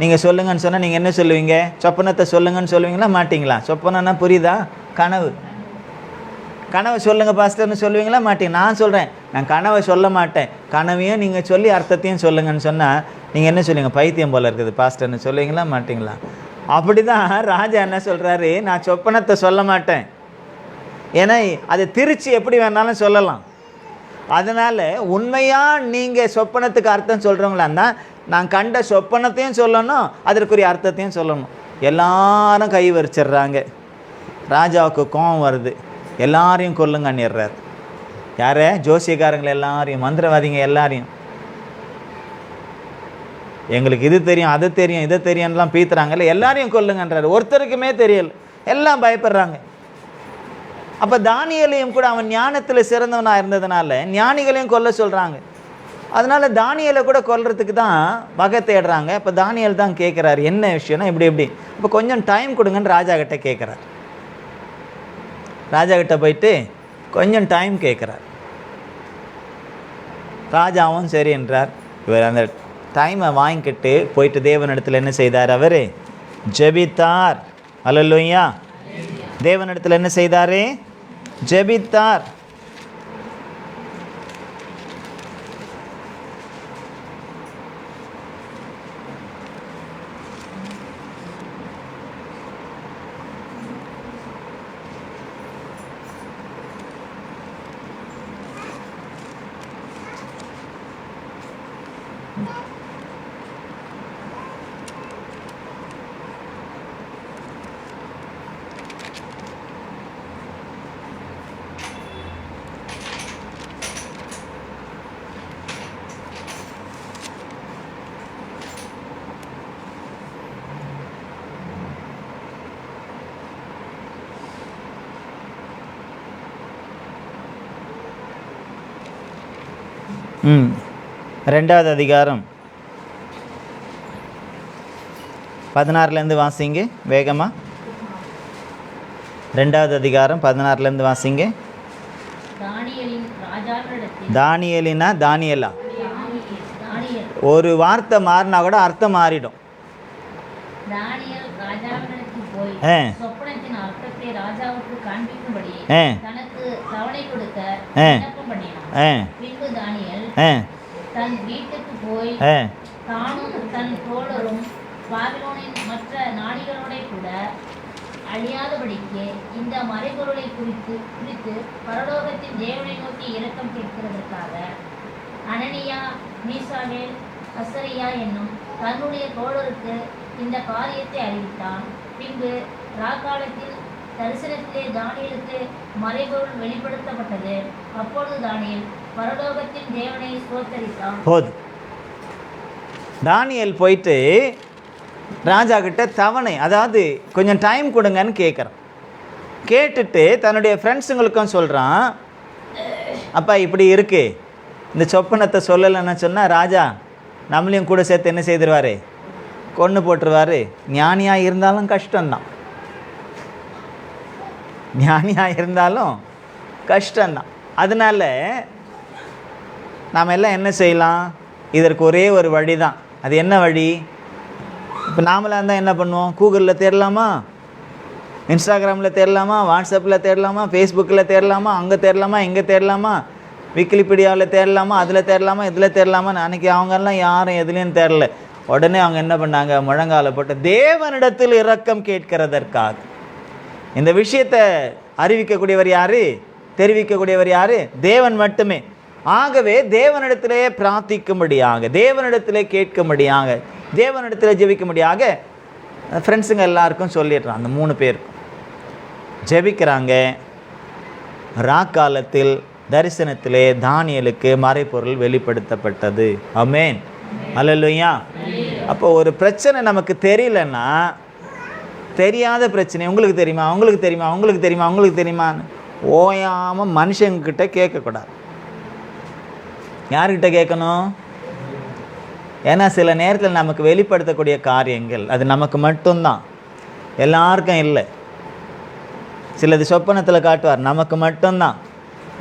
Speaker 1: நீங்கள் சொல்லுங்கன்னு சொன்னால் நீங்கள் என்ன சொல்லுவீங்க? சொப்பனத்தை சொல்லுங்கன்னு சொல்லுவீங்களா மாட்டிங்களா? சொப்பனம்னா புரியுதா? கனவு. கனவை சொல்லுங்கள் பாஸ்டர்னு சொல்லுவீங்களா மாட்டீங்க? நான் சொல்கிறேன், நான் கனவை சொல்ல மாட்டேன், கனவையும் நீங்கள் சொல்லி அர்த்தத்தையும் சொல்லுங்கன்னு சொன்னால் நீங்கள் என்ன சொல்லுவீங்க? பைத்தியம் போல் இருக்குது பாஸ்டர்னு சொல்லுவீங்களா மாட்டிங்களா? அப்படி தான் ராஜா என்ன சொல்கிறாரு, நான் சொப்பனத்தை சொல்ல மாட்டேன், ஏன்னா அதை திருச்சி எப்படி வேணாலும் சொல்லலாம். அதனால் உண்மையாக நீங்கள் சொப்பனத்துக்கு அர்த்தம் சொல்கிறவங்களான்னா நான் கண்ட சொப்பனத்தையும் சொல்லணும், அதற்குரிய அர்த்தத்தையும் சொல்லணும். எல்லாரும் கை வரிச்சிடுறாங்க. ராஜாவுக்கு கோபம் வருது, எல்லாரையும் கொல்லுங்கன்னிடுறார். யார? ஜோசியக்காரங்களை எல்லாரையும், மந்திரவாதிங்க எல்லாரையும். எங்களுக்கு இது தெரியும், அது தெரியும், இதை தெரியும்லாம் பீத்துறாங்கல்ல, எல்லாரையும் கொல்லுங்கன்றார். ஒருத்தருக்குமே தெரியல, எல்லாம் பயப்படுறாங்க. அப்போ தானியேலையும் கூட அவன் ஞானத்தில் சிறந்தவனாக இருந்ததுனால ஞானிகளையும் கொல்ல சொல்கிறாங்க. அதனால் தானியேலை கூட கொல்றதுக்கு தான் வகை தேடுறாங்க. இப்போ தானியேல் தான் கேட்குறாரு, என்ன விஷயம்னா இப்படி எப்படி, இப்போ கொஞ்சம் டைம் கொடுங்கன்னு ராஜா கிட்ட கேட்குறாரு. ராஜா கிட்ட போயிட்டு கொஞ்சம் டைம் கேட்குறார். ராஜாவும் சரி என்றார். இவர் அந்த டைமை வாங்கிக்கிட்டு போயிட்டு தேவனிடத்தில் என்ன செய்தார்? அவர் ஜெபித்தார். அல்லேலூயா. தேவனிடத்தில் என்ன செய்தார்? ஜெபித்தார். ரெண்டாவது அதிகாரம் 16 வாசிங்க வேகமாக. ரெண்டாவது அதிகாரம் 16 வாசிங்க. தானியேலினா தானியேலா, ஒரு வார்த்தை மாறினா கூட அர்த்தம் மாறிடும்.
Speaker 2: தன் வீட்டுக்கு போய் தானும் தன் தோழரும் பாபிலோனின் மற்ற நாடிகளோட கூட அழியாதபடிக்கு இந்த மறைபொருளை குறித்து பரலோகத்தின் தேவனை நோக்கி இரக்கம் கேட்கிறதற்காக அனனியா, மீசாவேல், அசரியா என்னும் தன்னுடைய தோழருக்கு இந்த காரியத்தை அறிவித்தான். பின்பு ராக்காலத்தில் தரிசனத்திலே தானியேலுக்கு மறைபொருள் வெளிப்படுத்தப்பட்டது. அப்பொழுது தானியேல் பரலோகத்தின் தேவனை ஸ்தோத்தரித்தான்.
Speaker 1: போது தானியேல் போயிட்டு ராஜா கிட்ட தவணை, அதாவது கொஞ்சம் டைம் கொடுங்கன்னு கேட்குறான். கேட்டுட்டு தன்னுடைய ஃப்ரெண்ட்ஸுங்களுக்கும் சொல்கிறான், அப்பா இப்படி இருக்கு, இந்த சொப்பனத்தை சொல்லலைன்னு சொன்னால் ராஜா நம்மளையும் கூட சேர்த்து என்ன செய்திருவார்? கொன்று போட்டுருவார். ஞானியாக இருந்தாலும் கஷ்டம்தான், ஞானியாக இருந்தாலும் கஷ்டம்தான். அதனால் நாம் எல்லாம் என்ன செய்யலாம்? இதற்கு ஒரே ஒரு வழி தான். அது என்ன வழி? இப்போ நாமளாக இருந்தால் என்ன பண்ணுவோம்? கூகுளில் தேடலாமா, இன்ஸ்டாகிராமில் தேடலாமா, வாட்ஸ்அப்பில் தேடலாமா, ஃபேஸ்புக்கில் தேடலாமா, அங்கே தேடலாமா, இங்கே தேடலாமா, விக்கிலிபீடியாவில் தேடலாமா, அதில் தேடலாமா, இதில் தேடலாமா. அன்றைக்கி அவங்கெல்லாம் யாரும் எதுலேயும் தேடல. உடனே அவங்க என்ன பண்ணாங்க? முழங்கால போட்டு தேவனிடத்தில் இரக்கம் கேட்கிறதற்காக. இந்த விஷயத்தை அறிவிக்கக்கூடியவர் யார்? தெரிவிக்கக்கூடியவர் யார்? தேவன் மட்டுமே. ஆகவே தேவனிடத்திலே பிரார்த்திக்கும்படியாக, தேவனிடத்திலே கேட்கும்படியாக, தேவனிடத்திலே ஜெபிக்கும்படியாக ஃப்ரெண்ட்ஸுங்க எல்லாருக்கும் சொல்லிடுறான். அந்த 3 பேருக்கும் ஜெபிக்கிறாங்க. ராக்காலத்தில் தரிசனத்திலே தானியேலுக்கு மறைபொருள் வெளிப்படுத்தப்பட்டது. ஆமென். அல்லேலூயா. அப்போ ஒரு பிரச்சனை நமக்கு தெரியலன்னா, தெரியாத பிரச்சனை உங்களுக்கு தெரியுமா, உங்களுக்கு தெரியுமா, உங்களுக்கு தெரியுமா, உங்களுக்கு தெரியுமான்னு ஓயாமல் மனுஷங்கிட்ட கேட்கக்கூடாது. யார்கிட்ட கேட்கணும்? ஏன்னா சில நேரத்தில் நமக்கு வெளிப்படுத்தக்கூடிய காரியங்கள் அது நமக்கு மட்டும்தான், எல்லாருக்கும் இல்லை. சிலது சொப்பனத்தில் காட்டுவார், நமக்கு மட்டும்தான்.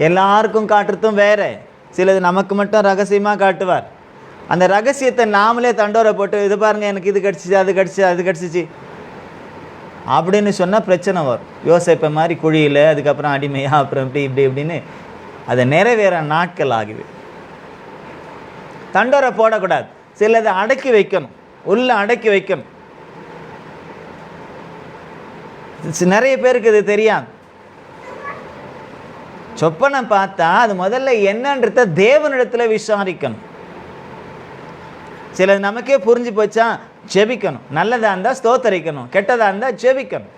Speaker 1: எல்லாருக்கும் காட்டுறதும் வேறு. சிலது நமக்கு மட்டும் ரகசியமாக காட்டுவார். அந்த ரகசியத்தை நாமளே தண்டோரை போட்டு, இது பாருங்கள் எனக்கு இது கிடச்சிச்சு, அது கிடச்சிச்சு, அது கிடச்சிச்சு, அப்படின்னு சொன்னால் பிரச்சனை வரும். யோசேப்பை மாதிரி குழியில், அதுக்கப்புறம் அடிமையாக, அப்புறம் இப்படின்னு அதை நிறைவேற நாட்கள் ஆகுது. தண்டோரை போடக்கூடாது, சிலதை அடக்கி வைக்கணும், உள்ள அடக்கி வைக்கணும். நிறைய பேருக்கு இது தெரியாது. சொப்பனை பார்த்தா அது முதல்ல என்னன்றத தேவனிடத்தில் விசாரிக்கணும். சிலது நமக்கே புரிஞ்சு போச்சா ஜெபிக்கணும். நல்லதாக இருந்தால் ஸ்தோத்தரிக்கணும், கெட்டதாக இருந்தால் ஜெபிக்கணும்.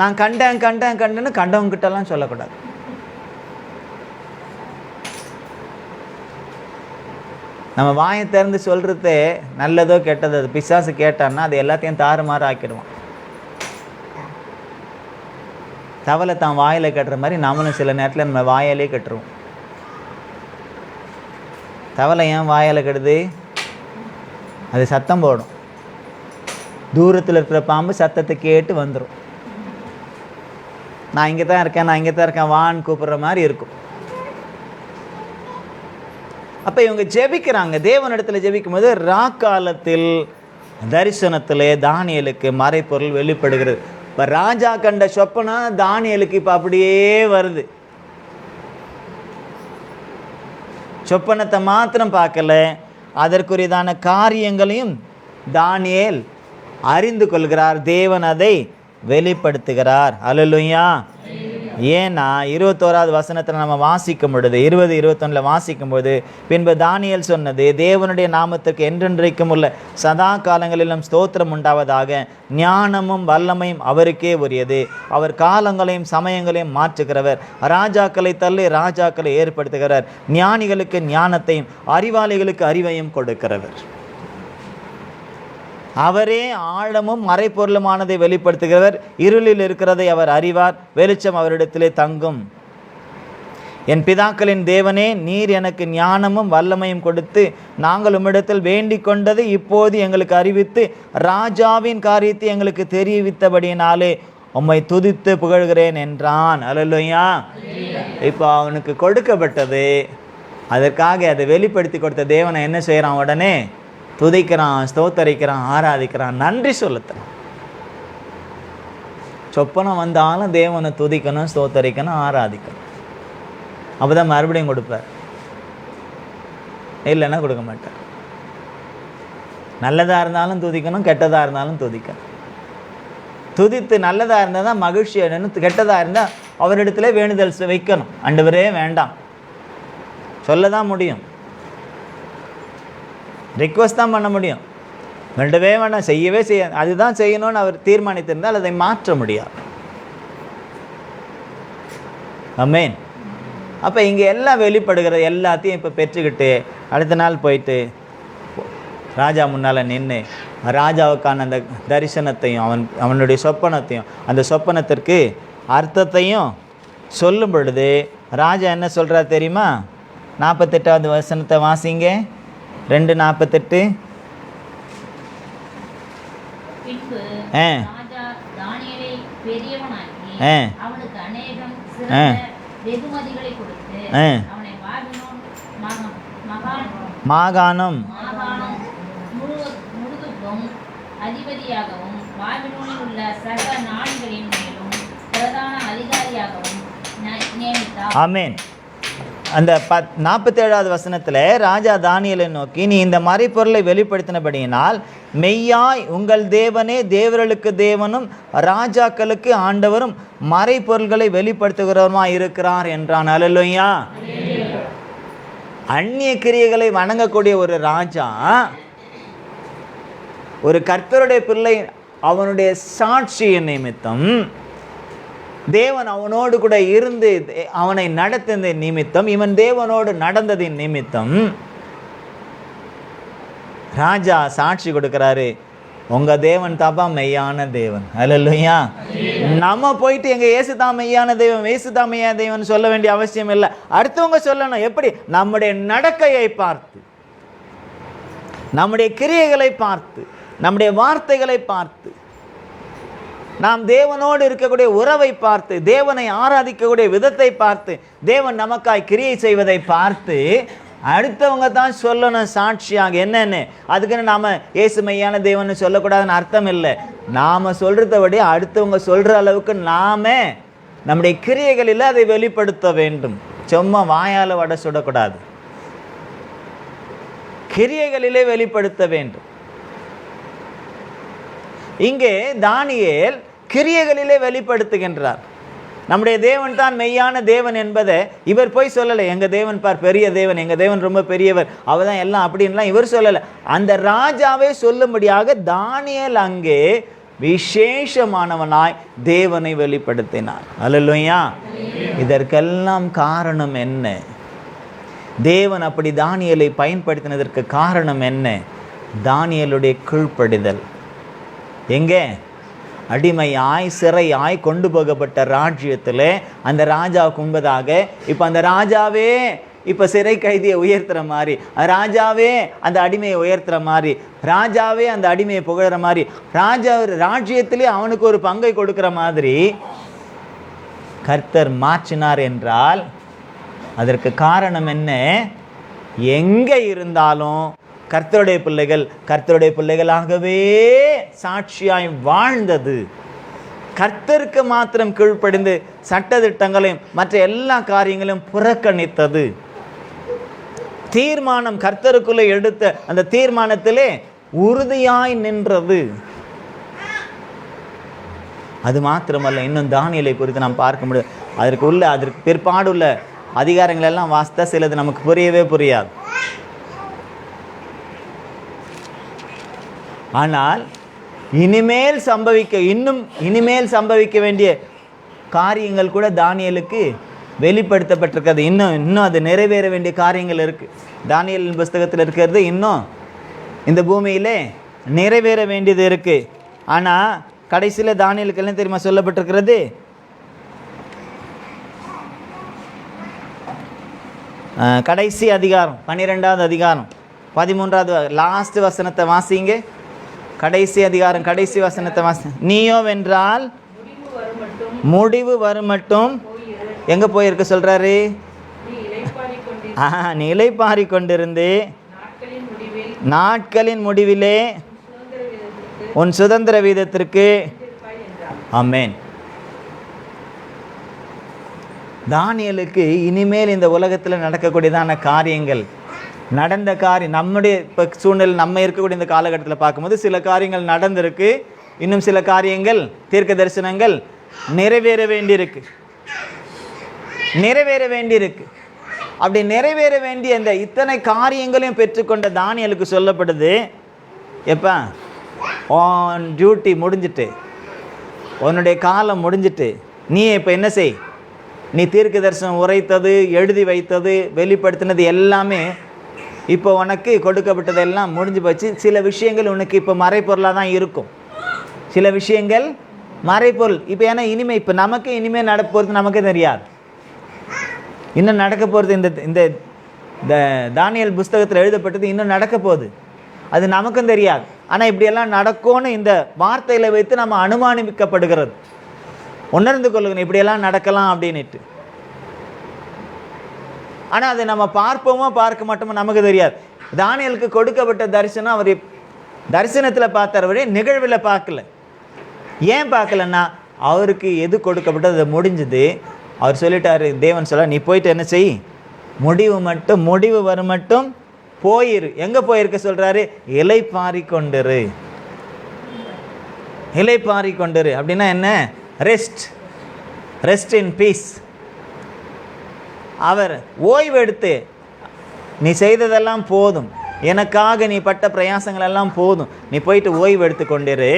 Speaker 1: நான் கண்டேன்னு கண்டவங்க கிட்டலாம் சொல்லக்கூடாது. நம்ம வாயை திறந்து சொல்கிறது நல்லதோ கெட்டதோ, அது பிசாசு கேட்டான்னா அது எல்லாத்தையும் தாறுமாறு ஆக்கிடுவான். தவளை தான் வாயில் கட்டுற மாதிரி நம்மளும் சில நேரத்தில் நம்ம வாயாலே கட்டுருவோம். தவளை ஏன் வாயால் கட்டுது? அது சத்தம் போடும். தூரத்தில் இருக்கிற பாம்பு சத்தத்தை கேட்டு வந்துடும். நான் இங்கே தான் இருக்கேன் வான்னு கூப்பிட்ற மாதிரி இருக்கும். அப்போ இவங்க ஜெபிக்கிறாங்க. தேவனிடத்தில் ஜெபிக்கும் போது ராக்காலத்தில் தரிசனத்திலே தானியேலுக்கு மறைப்பொருள் வெளிப்படுகிறது. இப்போ ராஜா கண்ட சொப்பனா தானியேலுக்கு இப்போ அப்படியே வருது. சொப்பனத்தை மாத்திரம் பார்க்கல, அதற்குரியதான காரியங்களையும் தானியேல் அறிந்து கொள்கிறார். தேவன் அதை வெளிப்படுத்துகிறார். அல்லேலூயா. ஏன்னா 21வது வசனத்தில் நம்ம வாசிக்கும் பொழுது, 20-21 வாசிக்கும் போது, பின்பு தானியேல் சொன்னது, தேவனுடைய நாமத்திற்கு என்றென்றைக்கும் உள்ள சதா காலங்களிலும் ஸ்தோத்திரம் உண்டாவதாக. ஞானமும் வல்லமையும் அவருக்கே உரியது. அவர் காலங்களையும் சமயங்களையும் மாற்றுகிறவர். ராஜாக்களை தள்ளி ராஜாக்களை ஏற்படுத்துகிறவர். ஞானிகளுக்கு ஞானத்தையும் அறிவாளிகளுக்கு அறிவையும் கொடுக்கிறவர். அவரே ஆழமும் மறைப்பொருளுமானதை வெளிப்படுத்துகிறவர். இருளில் இருக்கிறதை அவர் அறிவார், வெளிச்சம் அவரிடத்திலே தங்கும். என் பிதாக்களின் தேவனே, நீர் எனக்கு ஞானமும் வல்லமையும் கொடுத்து நாங்கள் உம்மிடத்தில் வேண்டிக் கொண்டதை இப்போது எங்களுக்கு அறிவித்து ராஜாவின் காரியத்தை எங்களுக்கு தெரிவித்தபடியினாலே உம்மை துதித்து புகழ்கிறேன் என்றான். அல்லேலூயா. இப்போ அவனுக்கு கொடுக்கப்பட்டது, அதற்காக அதை வெளிப்படுத்தி கொடுத்த தேவனை என்ன செய்கிறான்? உடனே துதிக்கிறான், ஸ்தோத்தரிக்கிறான், ஆராதிக்கிறான், நன்றி சொல்லத்தான். சொப்பனம் வந்தாலும் தேவனை துதிக்கணும், ஸ்தோத்தரிக்கணும், ஆராதிக்கணும். அப்போ தான் மறுபடியும் கொடுப்பார், இல்லைன்னா கொடுக்க மாட்டார். நல்லதாக இருந்தாலும் துதிக்கணும், கெட்டதாக இருந்தாலும் துதிக்கணும். துதித்து நல்லதாக இருந்தால் தான் மகிழ்ச்சி அடையணும், கெட்டதாக இருந்தால் அவரிடத்துல வேண்டுதல் வைக்கணும். ஆண்டவரே வேண்டாம் சொல்ல தான் முடியும், ரிக்வஸ்ட் தான் பண்ண முடியும். வேண்டவே வேண்டாம், செய்யவே செய்ய, அதுதான் செய்யணும்னு அவர் தீர்மானித்திருந்தால் அதை மாற்ற முடியாது. ஆமென். அப்போ இங்கே எல்லாம் வெளிப்படுகிறது, எல்லாத்தையும் இப்போ பெற்றுக்கிட்டு அடுத்த நாள் போயிட்டு ராஜா முன்னால் நின்று ராஜாவுக்கான அந்த தரிசனத்தையும் அவனுடைய சொப்பனத்தையும் அந்த சொப்பனத்திற்கு அர்த்தத்தையும் சொல்லும் பொழுது ராஜா என்ன சொல்கிறார் தெரியுமா? 48வது வசனத்தை வாசிங்க. 2:48.
Speaker 2: பின்பு ராஜா தானியேலை பெரியவனாக்கி அவனுக்கு அநேகம் சிறந்த வெகுமதிகளை கொடுத்து அவனை பாபிலோன்
Speaker 1: மாகாணம்
Speaker 2: முழுவதுக்கும் அதிபதியாகவும் பாபிலோனில் உள்ள சகல நாடுகளின் மேலும் பிரதான அதிகாரியாகவும் நியமித்தார்.
Speaker 1: ஆமென். அந்த 47வது வசனத்தில் ராஜா தானியேலை நோக்கி, நீ இந்த மறைப்பொருளை வெளிப்படுத்தினபடியினால் மெய்யாய் உங்கள் தேவனே தேவர்களுக்கு தேவனும் ராஜாக்களுக்கு ஆண்டவரும் மறைப்பொருள்களை வெளிப்படுத்துகிறவருமாய் இருக்கிறார் என்றான். அல்லேலூயா. அந்நிய கிரியைகளை வணங்கக்கூடிய ஒரு ராஜா, ஒரு கர்த்தருடைய பிள்ளை, அவனுடைய சாட்சியின் நிமித்தம் தேவன் அவனோடு கூட இருந்து அவனை நடத்தின நிமித்தம், இவன் தேவனோடு நடந்ததின் நிமித்தம் ராஜா சாட்சி கொடுக்கிறாரு, உங்க தேவன் தாப்பா மெய்யான தேவன். அல்லேலூயா. நம்ம போயிட்டு எங்க இயேசு தான் மெய்யான தெய்வம், இயேசு தான் மெய்யான தெய்வம் சொல்ல வேண்டிய அவசியம் இல்லை. அடுத்தவங்க சொல்லணும். எப்படி? நம்முடைய நடக்கையை பார்த்து, நம்முடைய கிரியைகளை பார்த்து, நம்முடைய வார்த்தைகளை பார்த்து, நாம் தேவனோடு இருக்கக்கூடிய உறவை பார்த்து, தேவனை ஆராதிக்கக்கூடிய விதத்தை பார்த்து, தேவன் நமக்காய் கிரியை செய்வதை பார்த்து அடுத்தவங்க தான் சொல்லணும் சாட்சியாக. என்னன்னு அதுக்குன்னு நாம் இயேசு மெய்யான தேவன்னு சொல்லக்கூடாதுன்னு அர்த்தம் இல்லை. நாம் சொல்கிறத அடுத்தவங்க சொல்கிற அளவுக்கு நாமே நம்முடைய கிரியைகளில் அதை வெளிப்படுத்த வேண்டும். சும்மா வாயால் வடை சுடக்கூடாது, கிரியைகளிலே வெளிப்படுத்த வேண்டும். இங்கே தானியேல் கிரியைகளிலே வெளிப்படுத்துகின்றார். நம்முடைய தேவன் தான் மெய்யான தேவன் என்பதை இவர் போய் சொல்லலை. எங்கள் தேவன் பார் பெரிய தேவன், எங்கள் தேவன் ரொம்ப பெரியவர், அவர் தான் எல்லாம் அப்படின்லாம் இவர் சொல்லலை. அந்த ராஜாவே சொல்லும்படியாக தானியேல் அங்கே விசேஷமானவனாய் தேவனை வெளிப்படுத்தினார். அல்லேலூயா. இதற்கெல்லாம் காரணம் என்ன? தேவன் அப்படி தானியேலை பயன்படுத்தினதற்கு காரணம் என்ன? தானியேலுடைய கீழ்ப்படிதல். எங்கே? அடிமையாய் சிறையாய் கொண்டு போகப்பட்ட ராஜ்யத்தில் அந்த ராஜாவுக்கு முன்பதாக இப்போ அந்த ராஜாவே இப்போ சிறை கைதியை உயர்த்துற மாதிரி, ராஜாவே அந்த அடிமையை உயர்த்துற மாதிரி, ராஜாவே அந்த அடிமையை புகழற மாதிரி, ராஜ்யத்திலே அவனுக்கு ஒரு பங்கை கொடுக்குற மாதிரி கர்த்தர் மாற்றினார் என்றால் அதற்கு காரணம் என்ன? எங்கே இருந்தாலும் கர்த்தருடைய பிள்ளைகளாகவே சாட்சியாய் வாழ்ந்தது. கர்த்தருக்கு மாத்திரம் கீழ்ப்படிந்து சட்டதிட்டங்களையும் மற்ற எல்லா காரியங்களையும் புறக்கணித்தது. தீர்மானம் கர்த்தருக்குள்ளே எடுத்த அந்த தீர்மானத்திலே உறுதியாய் நின்றது. அது மாத்திரமல்ல, இன்னும் தானியேலை குறித்து நாம் பார்க்க முடியும். அதற்கு பிற்பாடு உள்ள அதிகாரங்கள் எல்லாம் வாசித்தா சிலது நமக்கு புரியவே புரியாது. ஆனால் இனிமேல் சம்பவிக்க வேண்டிய காரியங்கள் கூட தானியேலுக்கு வெளிப்படுத்தப்பட்டிருக்கிறது. இன்னும் அது நிறைவேற வேண்டிய காரியங்கள் இருக்குது. தானியேலின் புஸ்தகத்தில் இருக்கிறது இன்னும் இந்த பூமியிலே நிறைவேற வேண்டியது இருக்குது. ஆனால் கடைசியில் தானியேலுக்கு என்ன தெரியுமா சொல்லப்பட்டிருக்கிறது? கடைசி அதிகாரம் 12வது அதிகாரம் 13வது லாஸ்ட் வசனத்தை வாசிங்க. கடைசி அதிகாரம் கடைசி வசனத்தை வாசி. நீயோ வென்றால் முடிவு வரும் மட்டும் எங்க போயிருக்க சொல்றாரு? நீ இளைப்பாறி கொண்டிருந்து நாட்களின் முடிவிலே உன் சுதந்திர வீதத்திற்கு. ஆமென். தானியேலுக்கு இனிமேல் இந்த உலகத்தில் நடக்கக்கூடியதான காரியங்கள், நடந்த காரியம், நம்முடைய இப்போ சூழ்நிலை நம்ம இருக்கக்கூடிய இந்த காலகட்டத்தில் பார்க்கும்போது சில காரியங்கள் நடந்திருக்கு. இன்னும் சில காரியங்கள் தீர்க்க தரிசனங்கள் நிறைவேற வேண்டியிருக்கு. அப்படி நிறைவேற வேண்டிய இந்த இத்தனை காரியங்களையும் பெற்றுக்கொண்ட தானியேலுக்கு சொல்லப்படுது, எப்போ உன் டியூட்டி முடிஞ்சிட்டு, உன்னுடைய காலம் முடிஞ்சிட்டு, நீ இப்போ என்ன செய்? நீ தீர்க்க தரிசனம் உரைத்தது, எழுதி வைத்தது, வெளிப்படுத்தினது எல்லாமே இப்போ உனக்கு கொடுக்கப்பட்டதெல்லாம் முடிஞ்சு போச்சு. சில விஷயங்கள் உனக்கு இப்போ மறைப்பொருளாக தான் இருக்கும். சில விஷயங்கள் மறைப்பொருள். இப்போ ஏன்னா இப்போ நமக்கு இனிமேல் நடக்க போகிறது நமக்கு தெரியாது. இன்னும் நடக்க போகிறது இந்த தானியேல் புஸ்தகத்தில் எழுதப்பட்டது இன்னும் நடக்க போகுது, அது நமக்கும் தெரியாது. ஆனால் இப்படியெல்லாம் நடக்கும்னு இந்த வார்த்தையில் வைத்து நம்ம அனுமானிக்கப்படுகிறது. உணர்ந்து கொள்ளுங்க இப்படியெல்லாம் நடக்கலாம் அப்படின்ட்டு. ஆனால் அதை நம்ம பார்ப்போமோ பார்க்க மாட்டோமோ நமக்கு தெரியாது. தானியேலுக்கு கொடுக்கப்பட்ட தரிசனம் அவர் தரிசனத்தில் பார்த்தார், நிகழ்வில் பார்க்கல. ஏன் பார்க்கலன்னா அவருக்கு எது கொடுக்கப்பட்டது அது முடிஞ்சுது. அவர் சொல்லிட்டாரு, தேவன் சொல்ல, நீ போயிட்டு என்ன செய்? முடிவு வரும் மட்டும் போயிரு. எங்கே போயிருக்க சொல்கிறாரு? இளைப்பாறி கொண்டிரு. அப்படின்னா என்ன? Rest in peace. அவர் ஓய்வு எடுத்து, நீ செய்ததெல்லாம் போதும், எனக்காக நீ பட்ட பிரயாசங்கள் எல்லாம் போதும், நீ போயிட்டு ஓய்வு எடுத்து கொண்டிரு.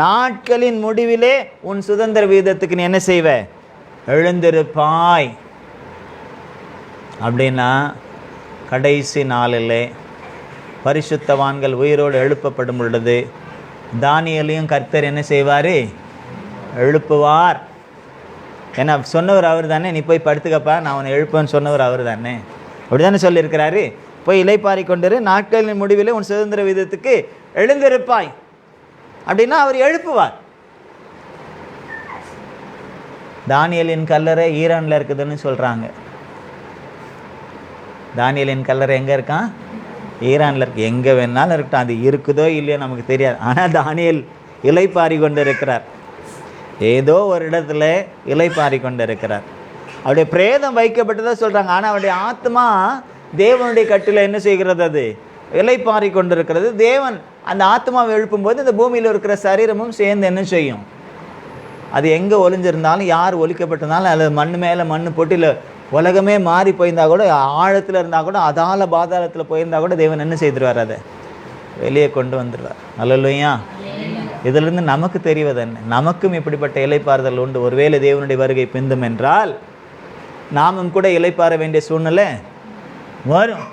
Speaker 1: நாட்களின் முடிவிலே உன் சுதந்திர வீதத்துக்கு நீ என்ன செய்வ? எழுந்திருப்பாய். அப்படின்னா கடைசி நாளிலே பரிசுத்தவான்கள் உயிரோடு எழுப்பப்படும் பொழுது தானியேலையும் கர்த்தர் என்ன செய்வார்? எழுப்புவார். ஏன்னா சொன்னவர் அவர் தானே, நீ போய் படுத்துக்கப்பா, நான் உன்னை எழுப்பேன்னு சொன்னவர் அவர் தானே. அப்படி தானே சொல்லியிருக்கிறாரு. போய் இளைப்பாறி கொண்டிரு, நாட்களின் முடிவில் உன் சுதந்திர வீதத்துக்கு எழுந்திருப்பாய். அப்படின்னா அவர் எழுப்புவார். தானியேலின் கல்லறை ஈரானில் இருக்குதுன்னு சொல்கிறாங்க. தானியேலின் கல்லறை எங்கே இருக்கான்? ஈரானில் இருக்கு. எங்கே வேணாலும் இருக்கட்டும், அது இருக்குதோ இல்லையோ நமக்கு தெரியாது. ஆனால் தானியேல் இளைப்பாரி கொண்டு இருக்கிறார். ஏதோ ஒரு இடத்துல இளைப்பாரி கொண்டு இருக்கிறார். அவருடைய பிரேதம் வைக்கப்பட்டதாக சொல்கிறாங்க. ஆனால் அவருடைய ஆத்மா தேவனுடைய கட்டில் என்ன செய்கிறது? அது இளைப்பாரி கொண்டு இருக்கிறது. தேவன் அந்த ஆத்மாவை எழுப்பும்போது இந்த பூமியில் இருக்கிற சரீரமும் சேர்ந்து என்ன செய்யும்? அது எங்கே ஒளிஞ்சிருந்தாலும், யார் ஒழிக்கப்பட்டிருந்தாலும், அல்லது மண் மேலே மண் போட்டியில் உலகமே மாறி போயிருந்தால் கூட, ஆழத்தில் இருந்தால் கூட, அதால பாதாளத்தில் போயிருந்தால் கூட தேவன் என்ன செய்திருவார்? அதை வெளியே கொண்டு வந்துடுவார். அல்லேலூயா. இதிலிருந்து நமக்கு தெரிவது என்ன? நமக்கும் இப்படிப்பட்ட இளைப்பாறுதல் உண்டு. ஒருவேளை தேவனுடைய வருகை பிந்தும் என்றால் நாமும் கூட இளைப்பாற வேண்டிய சூழ்நிலை வரும்.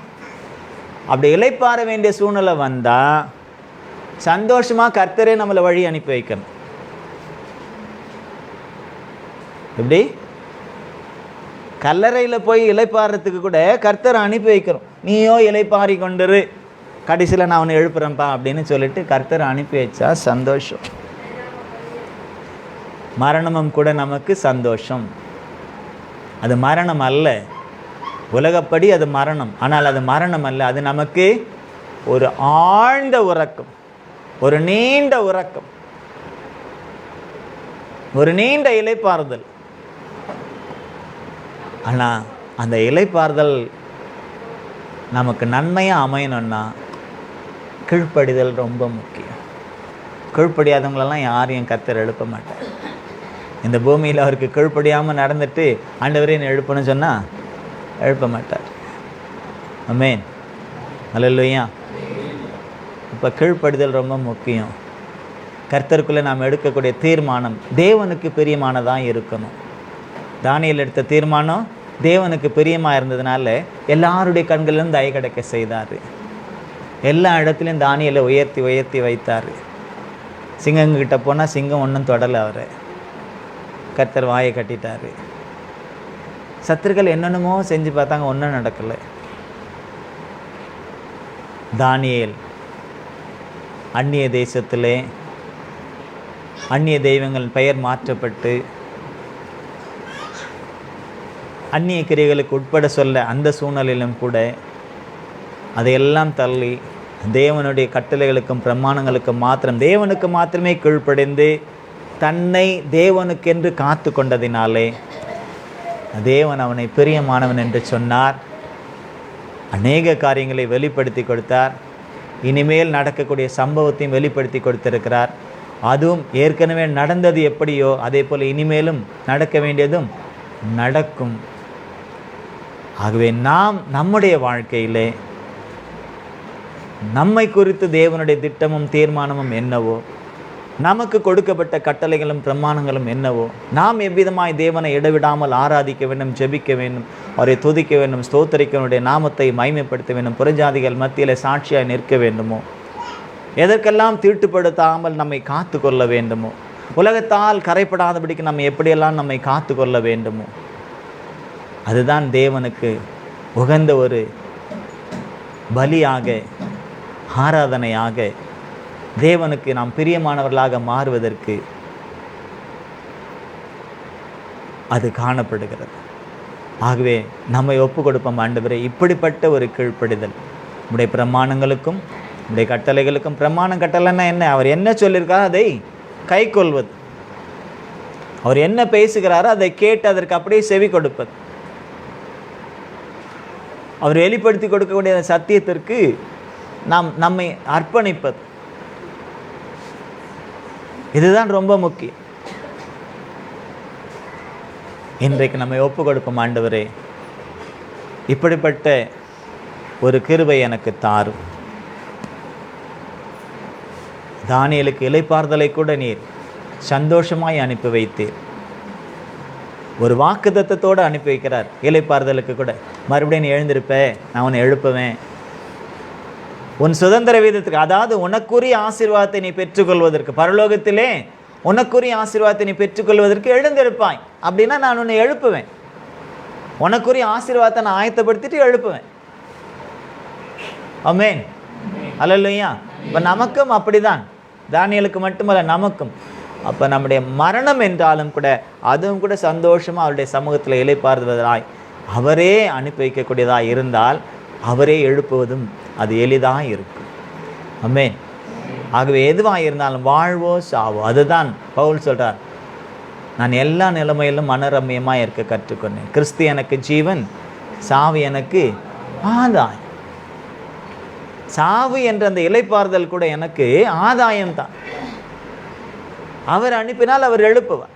Speaker 1: அப்படி இளைப்பாற வேண்டிய சூழ்நிலை வந்தால் சந்தோஷமாக கர்த்தரே நம்மளை வழி அனுப்பி வைக்கணும். எப்படி? கல்லறையில் போய் இளைப்பாறத்துக்கு கூட கர்த்தரை அனுப்பி வைக்கிறோம். நீயோ இளைப்பாரி கொண்டுரு, கடைசியில் நான் உன்னை எழுப்புறேன்ப்பா அப்படின்னு சொல்லிட்டு கர்த்தரை அனுப்பி வச்சா சந்தோஷம். மரணமும் கூட நமக்கு சந்தோஷம். அது மரணம் அல்ல, உலகப்படி அது மரணம். ஆனால் அது மரணம் அல்ல, அது நமக்கு ஒரு ஆழ்ந்த உறக்கம், ஒரு நீண்ட உறக்கம், ஒரு நீண்ட இளைப்பாறுதல். ஆனால் அந்த இளைப்பாறுதல் நமக்கு நன்மையாக அமையணும்னா கீழ்ப்படிதல் ரொம்ப முக்கியம். கீழ்ப்படியாதவங்களெல்லாம் யாரையும் கர்த்தர் எழுப்ப மாட்டார். இந்த பூமியில் அவருக்கு கீழ்ப்படியாமல் நடந்துட்டு ஆண்டவரே எழுப்பணும்னு சொன்னால் எழுப்ப மாட்டார். ஆமென். அல்லேலூயா. இப்போ கீழ்ப்படிதல் ரொம்ப முக்கியம். கர்த்தருக்குள்ளே நாம் எடுக்கக்கூடிய தீர்மானம் தேவனுக்கு பிரியமானதாக இருக்கணும். தானியேல் எடுத்த தீர்மானம் தேவனுக்கு பிரியமாக இருந்ததுனால எல்லாருடைய கண்களிலும் தயை கிடைக்க செய்தார். எல்லா இடத்துலையும் தானியேலை உயர்த்தி உயர்த்தி வைத்தார். சிங்கங்கிட்ட போனால் சிங்கம் ஒன்றும் தொடலை அவரை. கர்த்தர் வாயை கட்டிட்டார். சத்துருக்கள் என்னென்னமோ செஞ்சு பார்த்தாங்க, ஒன்றும் நடக்கலை. தானியேல் அந்நிய தேசத்திலே அந்நிய தெய்வங்கள் பெயர் மாற்றப்பட்டு அந்நிய கிரியைகளுக்கு உட்பட சொல்ல அந்த சூழ்நிலையிலும் கூட அதையெல்லாம் தள்ளி தேவனுடைய கட்டளைகளுக்கும் பிரமாணங்களுக்கும் மாத்திரம், தேவனுக்கு மாத்திரமே கீழ்ப்படைந்து தன்னை தேவனுக்கென்று காத்து கொண்டதினாலே தேவன் அவனை பிரியமானவன் என்று சொன்னார். அநேக காரியங்களை வெளிப்படுத்தி கொடுத்தார். இனிமேல் நடக்கக்கூடிய சம்பவத்தையும் வெளிப்படுத்தி கொடுத்திருக்கிறார். அதுவும் ஏற்கனவே நடந்தது எப்படியோ அதே போல் இனிமேலும் நடக்க வேண்டியதும் நடக்கும். ஆகவே நாம் நம்முடைய வாழ்க்கையிலே நம்மை குறித்து தேவனுடைய திட்டமும் தீர்மானமும் என்னவோ, நமக்கு கொடுக்கப்பட்ட கட்டளைகளும் பிரமாணங்களும் என்னவோ, நாம் எவ்விதமாய் தேவனை இடைவிடாமல் ஆராதிக்க வேண்டும், ஜெபிக்க வேண்டும், அவரை துதிக்க வேண்டும், ஸ்தோத்தரிக்கனுடைய நாமத்தை மகிமைப்படுத்த வேண்டும், புறஜாதிகள் மத்தியில் சாட்சியாய் நிற்க வேண்டுமோ, எதற்கெல்லாம் தீட்டுப்படுத்தாமல் நம்மை காத்து கொள்ள வேண்டுமோ, உலகத்தால் கரைப்படாதபடிக்கு நம்ம எப்படியெல்லாம் நம்மை காத்து கொள்ள வேண்டுமோ, அதுதான் தேவனுக்கு உகந்த ஒரு பலியாக, ஆராதனையாக, தேவனுக்கு நாம் பிரியமானவர்களாக மாறுவதற்கு அது காணப்படுகிறது. ஆகவே நம்மை ஒப்பு கொடுப்போம். ஆண்டவரே, இப்படிப்பட்ட ஒரு கீழ்ப்படிதல் உடைய பிரமாணங்களுக்கும் உடைய கட்டளைகளுக்கும். பிரமாணம் கட்டளைன்னா என்ன? அவர் என்ன சொல்லியிருக்காரோ அதை கை கொள்வது, அவர் என்ன பேசுகிறாரோ அதை கேட்டு அதற்கு அப்படியே செவி கொடுப்பது, அவர் வெளிப்படுத்தி கொடுக்கக்கூடிய சத்தியத்திற்கு நாம் நம்மை அர்ப்பணிப்பது, இதுதான் ரொம்ப முக்கியம். இன்றைக்கு நம்மை ஒப்பு கொடுப்போம். ஆண்டவரே, இப்படிப்பட்ட ஒரு கிருபை எனக்கு தாரும். தானியேலுக்கு இளைப்பாறுதலை கூட நீர் சந்தோஷமாய் அனுப்பி வைத்தீர். ஒரு வாக்குத்தத்தத்தோடு அனுப்பி வைக்கிறார். இளைப்பாறுதலுக்கு கூட மறுபடியும் நீ எழுந்திருப்ப, நான் உன்னை எழுப்புவேன். உன் சுதந்திர வீதத்துக்கு, அதாவது உனக்குரிய ஆசீர்வாதத்தை நீ பெற்றுக்கொள்வதற்கு, பரலோகத்திலே உனக்குரிய ஆசீர்வாதத்தை நீ பெற்றுக்கொள்வதற்கு எழுந்திருப்பாய். அப்படின்னா நான் உன்னை எழுப்புவேன். உனக்குரிய ஆசீர்வாதத்தை நான் ஆயத்தப்படுத்திட்டு எழுப்புவேன். ஆமென். அல்லேலூயா. இப்போ நமக்கும் அப்படிதான், தானியேலுக்கு மட்டுமல்ல நமக்கும். அப்போ நம்முடைய மரணம் என்றாலும் கூட அதுவும் கூட சந்தோஷமாக அவருடைய சமூகத்தில் இளைப்பாறுவதாய் அவரே அனுப்பி வைக்கக்கூடியதாக இருந்தால் அவரே எழுப்புவதும் அது எளிதாக இருக்கும். ஆமென். ஆகவே எதுவாக இருந்தாலும் வாழ்வோ சாவோ, அதுதான் பவுல் சொல்கிறார், நான் எல்லா நிலைமையிலும் மனரம்யமாக இருக்க கற்றுக்கொண்டேன். கிறிஸ்து எனக்கு ஜீவன், சாவு எனக்கு ஆதாயம். சாவு என்ற அந்த இளைப்பாறுதல் கூட எனக்கு ஆதாயம்தான். அவர் அனுப்பினால் அவர் எழுப்புவார்.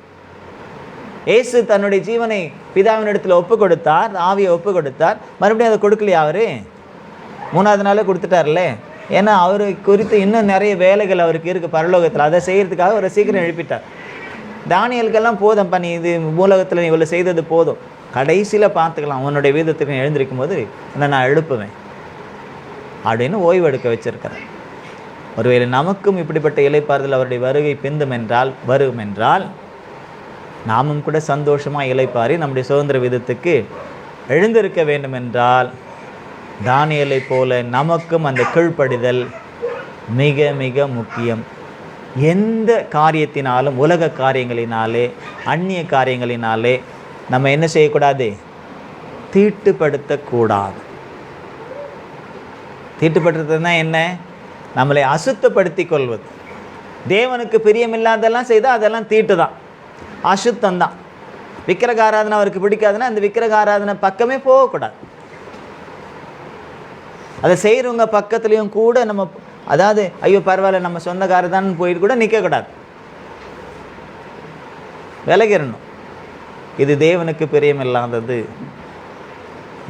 Speaker 1: இயேசு தன்னுடைய ஜீவனை பிதாவினிடத்தில் ஒப்பு கொடுத்தார், ஆவியை ஒப்பு கொடுத்தார். மறுபடியும் அதை கொடுக்கலையா? அவர் 3ஆவது நாளே கொடுத்துட்டார்ல. ஏன்னா அவரை குறித்து இன்னும் நிறைய வேலைகள் அவருக்கு இருக்குது பரலோகத்தில். அதை செய்கிறதுக்காக அவரை சீக்கிரம் எழுப்பிட்டார். தானியலுக்கெல்லாம் போதும் பண்ணி, இது பூலோகத்தில் இவ்வளோ செய்தது போதும், கடைசியில் பார்த்துக்கலாம், உன்னுடைய வீதத்துக்கு எழுந்திருக்கும் போது நான் எழுப்புவேன் அப்படின்னு ஓய்வு எடுக்க வச்சிருக்கிறேன். ஒருவேளை நமக்கும் இப்படிப்பட்ட இளைப்பாறுதல் அவருடைய வருகை பிந்தும் என்றால், வரும் என்றால், நாமும் கூட சந்தோஷமாக இளைப்பாரி நம்முடைய சுதந்திர விதத்துக்கு எழுந்திருக்க வேண்டும் என்றால், தானியலை போல நமக்கும் அந்த கீழ்ப்படிதல் மிக மிக முக்கியம். எந்த காரியத்தினாலும், உலக காரியங்களினாலே, அந்நிய காரியங்களினாலே நம்ம என்ன செய்யக்கூடாது? தீட்டுப்படுத்தக்கூடாது. தீட்டுப்படுத்துறதுனா என்ன? நம்மளை அசுத்தப்படுத்தி கொள்வது. தேவனுக்கு பிரியமில்லாதெல்லாம் செய்தால் அதெல்லாம் தீட்டு தான், அசுத்தம்தான். விக்கிரக ஆராதனை அவருக்கு பிடிக்காதுன்னா அந்த விக்கிரக ஆராதனை பக்கமே போகக்கூடாது. அதை செய்கிறவங்க பக்கத்துலேயும் கூட நம்ம, அதாவது ஐயோ பரவாயில்ல நம்ம சொந்தக்காரதான்னு போயிட்டு கூட நிற்கக்கூடாது, விலகிடணும். இது தேவனுக்கு பிரியமில்லாதது.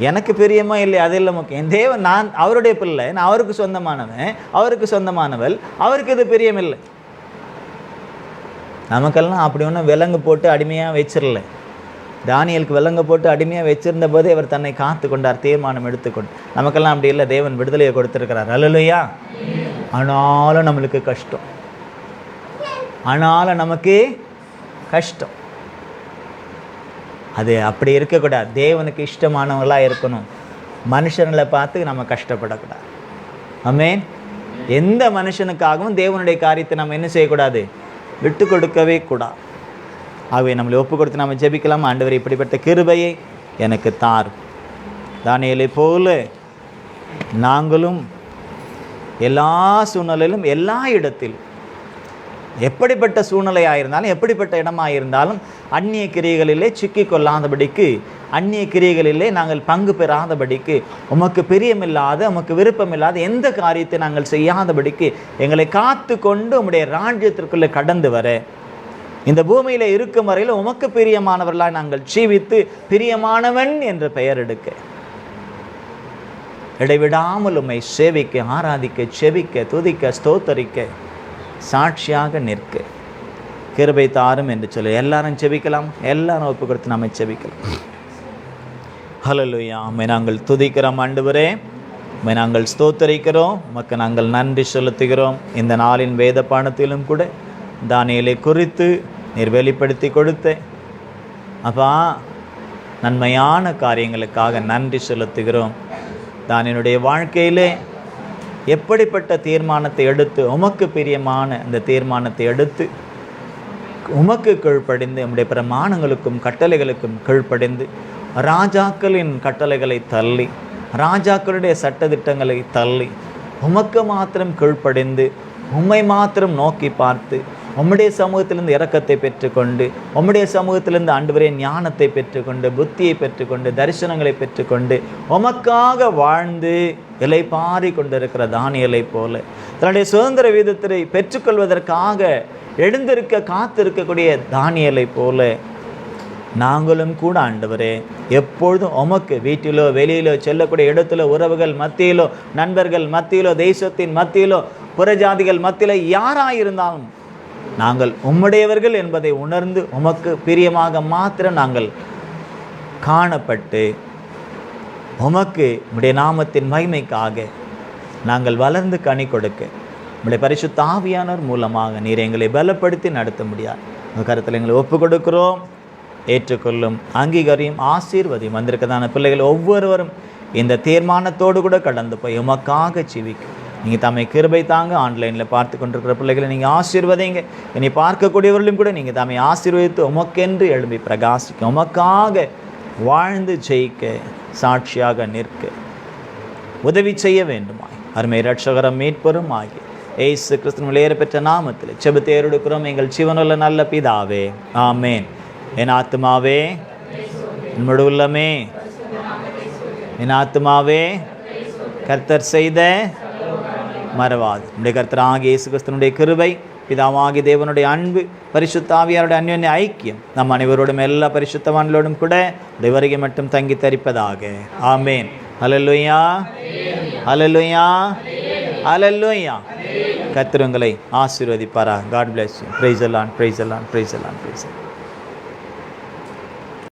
Speaker 1: எனக்கு பிரியமா இல்லை அது இல்லை முக்கியம். தேவன், நான் அவருடைய பிள்ளை, நான் அவருக்கு சொந்தமானவன், அவருக்கு சொந்தமானவள், அவருக்கு இது பிரியமில்லை. நமக்கெல்லாம் அப்படி ஒன்றும் விலங்கு போட்டு அடிமையாக வச்சிடல. தானியலுக்கு விலங்கு போட்டு அடிமையாக வச்சிருந்த போதே அவர் தன்னை காத்து கொண்டார், தீர்மானம் எடுத்துக்கொண்டு. நமக்கெல்லாம் அப்படி இல்லை, தேவன் விடுதலையை கொடுத்துருக்கிறார். அல்லேலூயா. ஆனாலும் நம்மளுக்கு கஷ்டம், ஆனாலும் நமக்கு கஷ்டம். அது அப்படி இருக்கக்கூடாது. தேவனுக்கு இஷ்டமானவங்களாக இருக்கணும். மனுஷங்களை பார்த்து நம்ம கஷ்டப்படக்கூடாது. ஆமென். எந்த மனுஷனுக்காகவும் தேவனுடைய காரியத்தை நம்ம என்ன செய்யக்கூடாது? விட்டு கொடுக்கவே கூடாது. ஆகவே நம்மளை ஒப்பு கொடுத்து நம்ம ஜெபிக்கலாம். ஆண்டவர் இப்படிப்பட்ட கிருபையை எனக்கு தார். தானியேலை போல நாங்களும் எல்லா சூழ்நிலையிலும், எல்லா இடத்திலும், எப்படிப்பட்ட சூழ்நிலையாக இருந்தாலும், எப்படிப்பட்ட இடமாக இருந்தாலும், அந்நிய கிரியைகளிலே சிக்கிக்கொள்ளாதபடிக்கு, அந்நிய கிரியைகளிலே நாங்கள் பங்கு பெறாதபடிக்கு, உமக்கு பிரியமில்லாத, உமக்கு விருப்பமில்லாத எந்த காரியத்தை நாங்கள் செய்யாதபடிக்கு எங்களை காத்து கொண்டு உம்முடைய ராஜ்யத்திற்குள்ளே கடந்து வர, இந்த பூமியில் இருக்கும் வரையில் உமக்கு பிரியமானவர்களாக நாங்கள் ஜீவித்து பிரியமானவன் என்ற பெயர் எடுக்க, இடைவிடாமல் உம்மை சேவிக்க, ஆராதிக்க, செபிக்க, துதிக்க, ஸ்தோத்தரிக்க, சாட்சியாக நிற்க கிருபை தாரும் என்று சொல்லி எல்லாரும் செபிக்கலாம். எல்லாரும் ஒப்பு கொடுத்து நம்ம செபிக்கலாம். ஹல்லேலூயா. உம்மை நாங்கள் துதிக்கிறோம் ஆண்டவரே, உம்மை நாங்கள் ஸ்தோத்தரிக்கிறோம், உமக்கு நாங்கள் நன்றி செலுத்துகிறோம். இந்த நாளின் வேத பாடத்திலும் கூட தானியேலை குறித்து நீர் வெளிப்படுத்தி கொடுத்த அப்பா நன்மையான காரியங்களுக்காக நன்றி செலுத்துகிறோம். தானியேலுடைய வாழ்க்கையிலே எப்படிப்பட்ட தீர்மானத்தை எடுத்து, உமக்கு பிரியமான அந்த தீர்மானத்தை எடுத்து, உமக்கு கீழ்ப்படிந்து, நம்முடைய பிரமாணங்களுக்கும் கட்டளைகளுக்கும் கீழ்ப்படிந்து, ராஜாக்களின் கட்டளைகளை தள்ளி, ராஜாக்களுடைய சட்டதிட்டங்களை தள்ளி, உமக்கு மாத்திரம் கீழ்ப்படிந்து, உம்மை மாத்திரம் நோக்கி பார்த்து, உம்முடைய சமூகத்திலிருந்து இரக்கத்தை பெற்றுக்கொண்டு, உம்முடைய சமூகத்திலிருந்து ஆண்டவரே ஞானத்தை பெற்றுக்கொண்டு, புத்தியை பெற்றுக்கொண்டு, தரிசனங்களை பெற்றுக்கொண்டு, உமக்காக வாழ்ந்து இளைப்பாரி கொண்டிருக்கிற தானியேலை போல தன்னுடைய சுதந்திர வீதத்தை பெற்றுக்கொள்வதற்காக எழுந்திருக்க காத்திருக்கக்கூடிய தானியேலை போல நாங்களும் கூட ஆண்டவரே எப்பொழுதும் உமக்கு வீட்டிலோ வெளியிலோ செல்லக்கூடிய இடத்துல, உறவுகள் மத்தியிலோ, நண்பர்கள் மத்தியிலோ, தேசத்தின் மத்தியிலோ, புறஜாதிகள் மத்தியிலோ யாராயிருந்தாலும் நாங்கள் உம்முடையவர்கள் என்பதை உணர்ந்து உமக்கு பிரியமாக மாத்திரம் நாங்கள் காணப்பட்டு, உமக்கு உம்முடைய நாமத்தின் மகிமைக்காக நாங்கள் வளர்ந்து கனி கொடுக்க உம்முடைய பரிசுத்த ஆவியானவர் மூலமாக நீர் எங்களை பலப்படுத்தி நடத்த முடியாது. உங்கள் கருத்தில் எங்களை ஒப்பு கொடுக்கிறோம். ஏற்றுக்கொள்ளும், அங்கீகாரியும், ஆசீர்வதியும். வந்திருக்கதான பிள்ளைகள் ஒவ்வொருவரும் இந்த தீர்மானத்தோடு கூட கடந்து போய் உமக்காக ஜீவிக்கும். நீங்கள் தம்மை கிருபை தாங்க. ஆன்லைனில் பார்த்து கொண்டிருக்கிற பிள்ளைகளை நீங்கள் ஆசீர்வதிங்க. இனி பார்க்கக்கூடியவர்களும் கூட நீங்கள் தம்மை ஆசீர்வதித்து உமக்கென்று எழும்பி பிரகாசிக்கும், உமக்காக வாழ்ந்து ஜெயிக்க, சாட்சியாக நிற்க உதவி செய்ய வேண்டுமாய் அருமை இரட்சகரும் மீட்பரும் ஆகிய இயேசு கிறிஸ்துவின் விலையேற பெற்ற நாமத்தில் ஜெபத்தை ஏறெடுக்கிறோம் எங்கள் ஜீவனுள்ள நல்ல பிதாவே, ஆமேன். என் ஆத்துமாவே, உம்மோடு உள்ளமே, என் ஆத்துமாவே கர்த்தர் செய்த மறவாது. நம்முடைய கர்த்தராகிய இயேசு கிறிஸ்துவினுடைய கிருபை, பிதாவாகிய தேவனுடைய அன்பு, பரிசுத்த ஆவியாருடைய அன்யோன்ய ஐக்கியம் நம் அனைவரோடும் எல்லா பரிசுத்தவான்களோடும் கூட இவரைக்கு மட்டும் தங்கி தரிப்பதாக. ஆமேன். ஹல்லேலூயா, ஹல்லேலூயா, ஹல்லேலூயா. கர்த்தர் உங்களை ஆசீர்வதிப்பாரா. God bless you. Praise the Lord, praise the Lord, praise the Lord, praise the Lord.